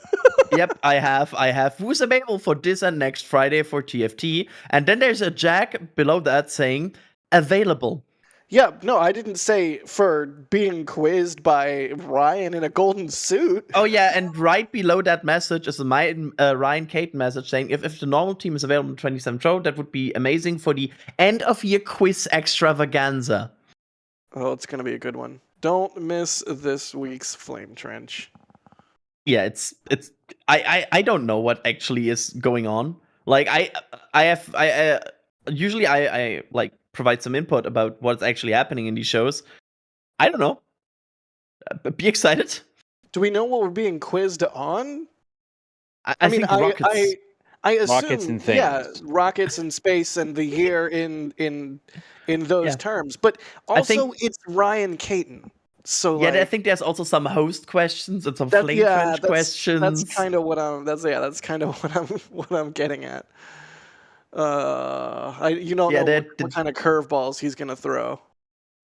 Yep, I have. Who's available for this and next Friday for TFT? And then there's a Jack below that saying available. Yeah, no, I didn't say for being quizzed by Ryan in a golden suit. Oh yeah, and right below that message is a Ryan Caton message saying if the normal team is available on 27th show, that would be amazing for the end of year quiz extravaganza. Oh, it's gonna be a good one. Don't miss this week's Flame Trench. Yeah, it's I don't know what actually is going on. Like I usually I like provide some input about what's actually happening in these shows. I don't know. Be excited. Do we know what we're being quizzed on? I mean, rockets. I assume, rockets and things. Yeah, rockets and space and the year in those terms. But also, it's Ryan Caton. So yeah, I think there's also some host questions and some Flame Trench questions. That's kind of what I'm. That's kind of what I'm getting at. You don't know what kind of curveballs he's gonna throw.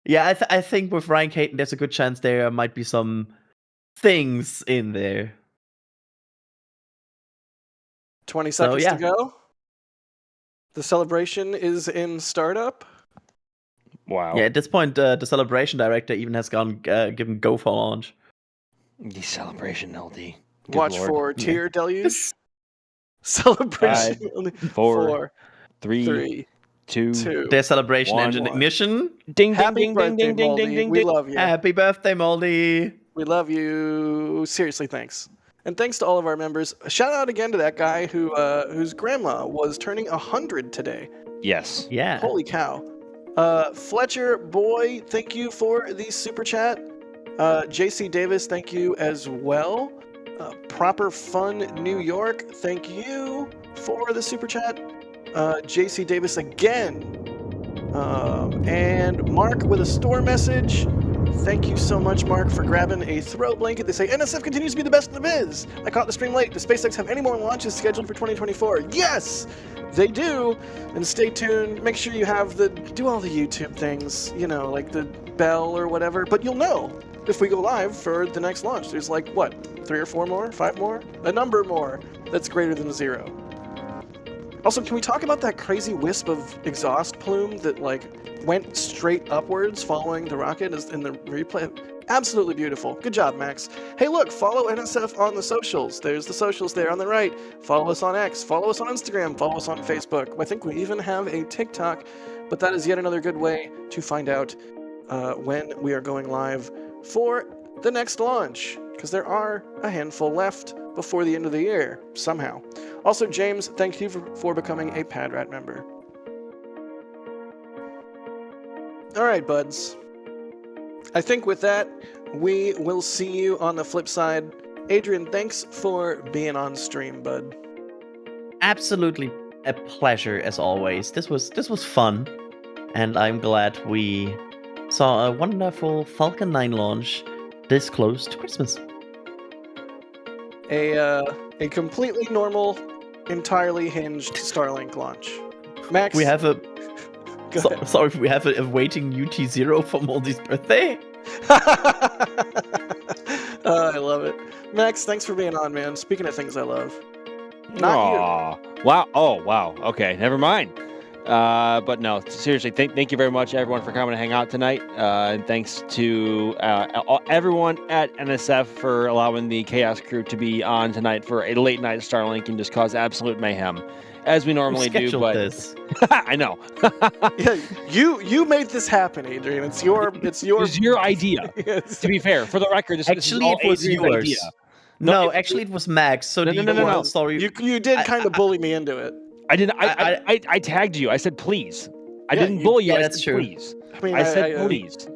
Yeah, I think with Ryan Caton, there's a good chance there might be some things in there. 20 seconds to go. The celebration is in startup. Wow. Yeah, at this point, the celebration director even has given go for launch. The celebration LD. Good Watch Lord. for tier deluge. Celebration. 5, 4, 3, 2. Their celebration 1. engine ignition. Ding, Happy ding, birthday, ding, ding, Moldy. ding, ding, We ding. love you. Happy birthday, Moldy. We love you. Seriously, thanks. And thanks to all of our members. Shout out again to that guy whose grandma was turning 100 today. Yes. Yeah. Holy cow. Fletcher Boy, thank you for the super chat. JC Davis, thank you as well. Proper Fun New York, thank you for the super chat. JC Davis again. And Mark with a store message. Thank you so much, Mark, for grabbing a throw blanket. They say, NSF continues to be the best in the biz. I caught the stream late. Does SpaceX have any more launches scheduled for 2024? Yes, they do. And stay tuned. Make sure you have do all the YouTube things, like the bell or whatever. But you'll know if we go live for the next launch. There's 3 or 4 more? 5 more? A number more that's greater than 0. Also, can we talk about that crazy wisp of exhaust plume that went straight upwards following the rocket in the replay? Absolutely beautiful. Good job, Max. Hey, look, follow NSF on the socials. There's the socials there on the right. Follow us on X. Follow us on Instagram. Follow us on Facebook. I think we even have a TikTok, but that is yet another good way to find out when we are going live for the next launch, because there are a handful left before the end of the year, somehow. Also, James, thank you for becoming a PadRat member. All right, buds. I think with that, we will see you on the flip side. Adrian, thanks for being on stream, bud. Absolutely a pleasure as always. This was fun, and I'm glad we saw a wonderful Falcon 9 launch this close to Christmas. A completely normal, entirely hinged Starlink launch. Max, We have a go ahead. sorry, we have a waiting UT0 for Moldy's birthday. I love it. Max, thanks for being on, man. Speaking of things I love. Not Aw. Wow. Oh, wow. Okay, never mind. But no, seriously, thank you very much, everyone, for coming to hang out tonight. And thanks to everyone at NSF for allowing the Chaos crew to be on tonight for a late night Starlink and just cause absolute mayhem, as we normally do. Scheduled But this. I know. Yeah, you made this happen, Adrian. It's your It was your idea. Yes. To be fair, for the record, this Actually, is all it was Adrian's yours. idea. No, actually, it was Max. So No, do you no, know no, what no. story? You did kind of bully me into it. I didn't. I tagged you. I said please. I Yeah, didn't bully you. yeah, I that's said true. please. I mean, I said please.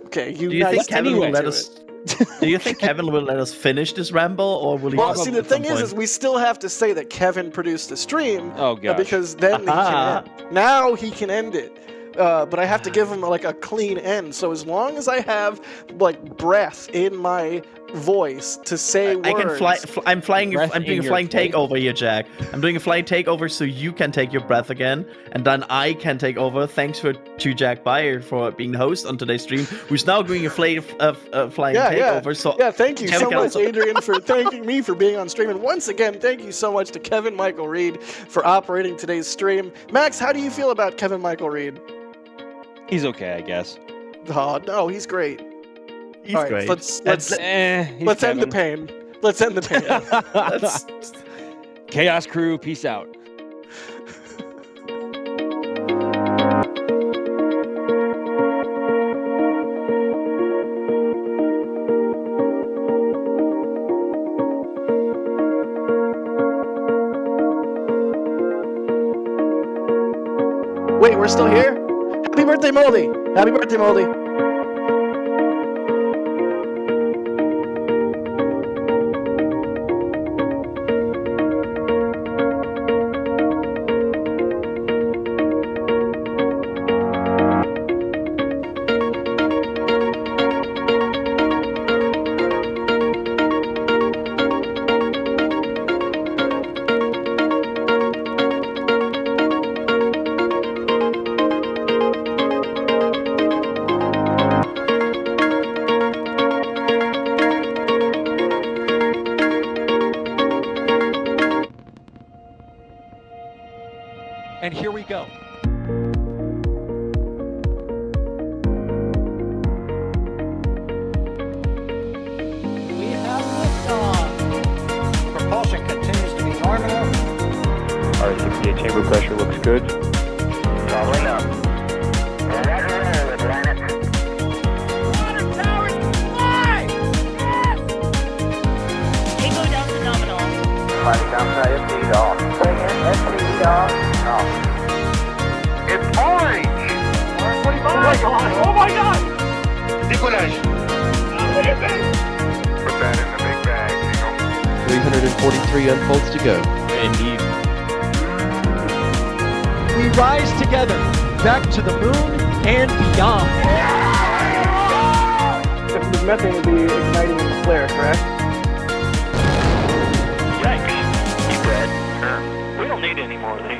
Okay, Do you think nice Kevin anyway will let to us? it. Do you think Kevin will let us finish this ramble, or will he? Well, stop see, the at some thing is point? we still have to say that Kevin produced the stream. Oh gosh. Because then he Ah. can end. Now he can end it. But I have to give him like a clean end. So as long as I have like breath in my voice to say words, I can fly. I'm flying. Breath I'm doing in a your flying throat. takeover here, Jack. I'm doing a flying takeover so you can take your breath again, and then I can take over. Thanks to Jack Bayer for being the host on today's stream, who's now doing a flying takeover. So Yeah, thank you Kevin so can much, also- Adrian, for thanking me for being on stream. And once again, thank you so much to Kevin Michael Reed for operating today's stream. Max, how do you feel about Kevin Michael Reed? He's okay, I guess. Oh, no, he's great. he's All right, great. let's He's let's end the Kevin. pain. Let's end the pain. That's- Chaos crew, peace out. Wait, we're still here? Happy birthday, Moldy! Happy birthday, Moldy! And here we go. We have liftoff. Propulsion continues to be nominal. R68 chamber pressure looks good. Following up. Roger, roll, Atlantis. Water towers, fly! Yes! Tango down to nominal. Fighting downside FD off. Bring in FD off. Off. It's orange! Orange 25! Oh my god! Oh my god! Decollage. Put that in the big bag, Eagle. 343 unfolds to go. Indeed. We rise together back to the moon and beyond. If the methane would be igniting in the flare, correct? Yikes. You read? We don't need any more of these.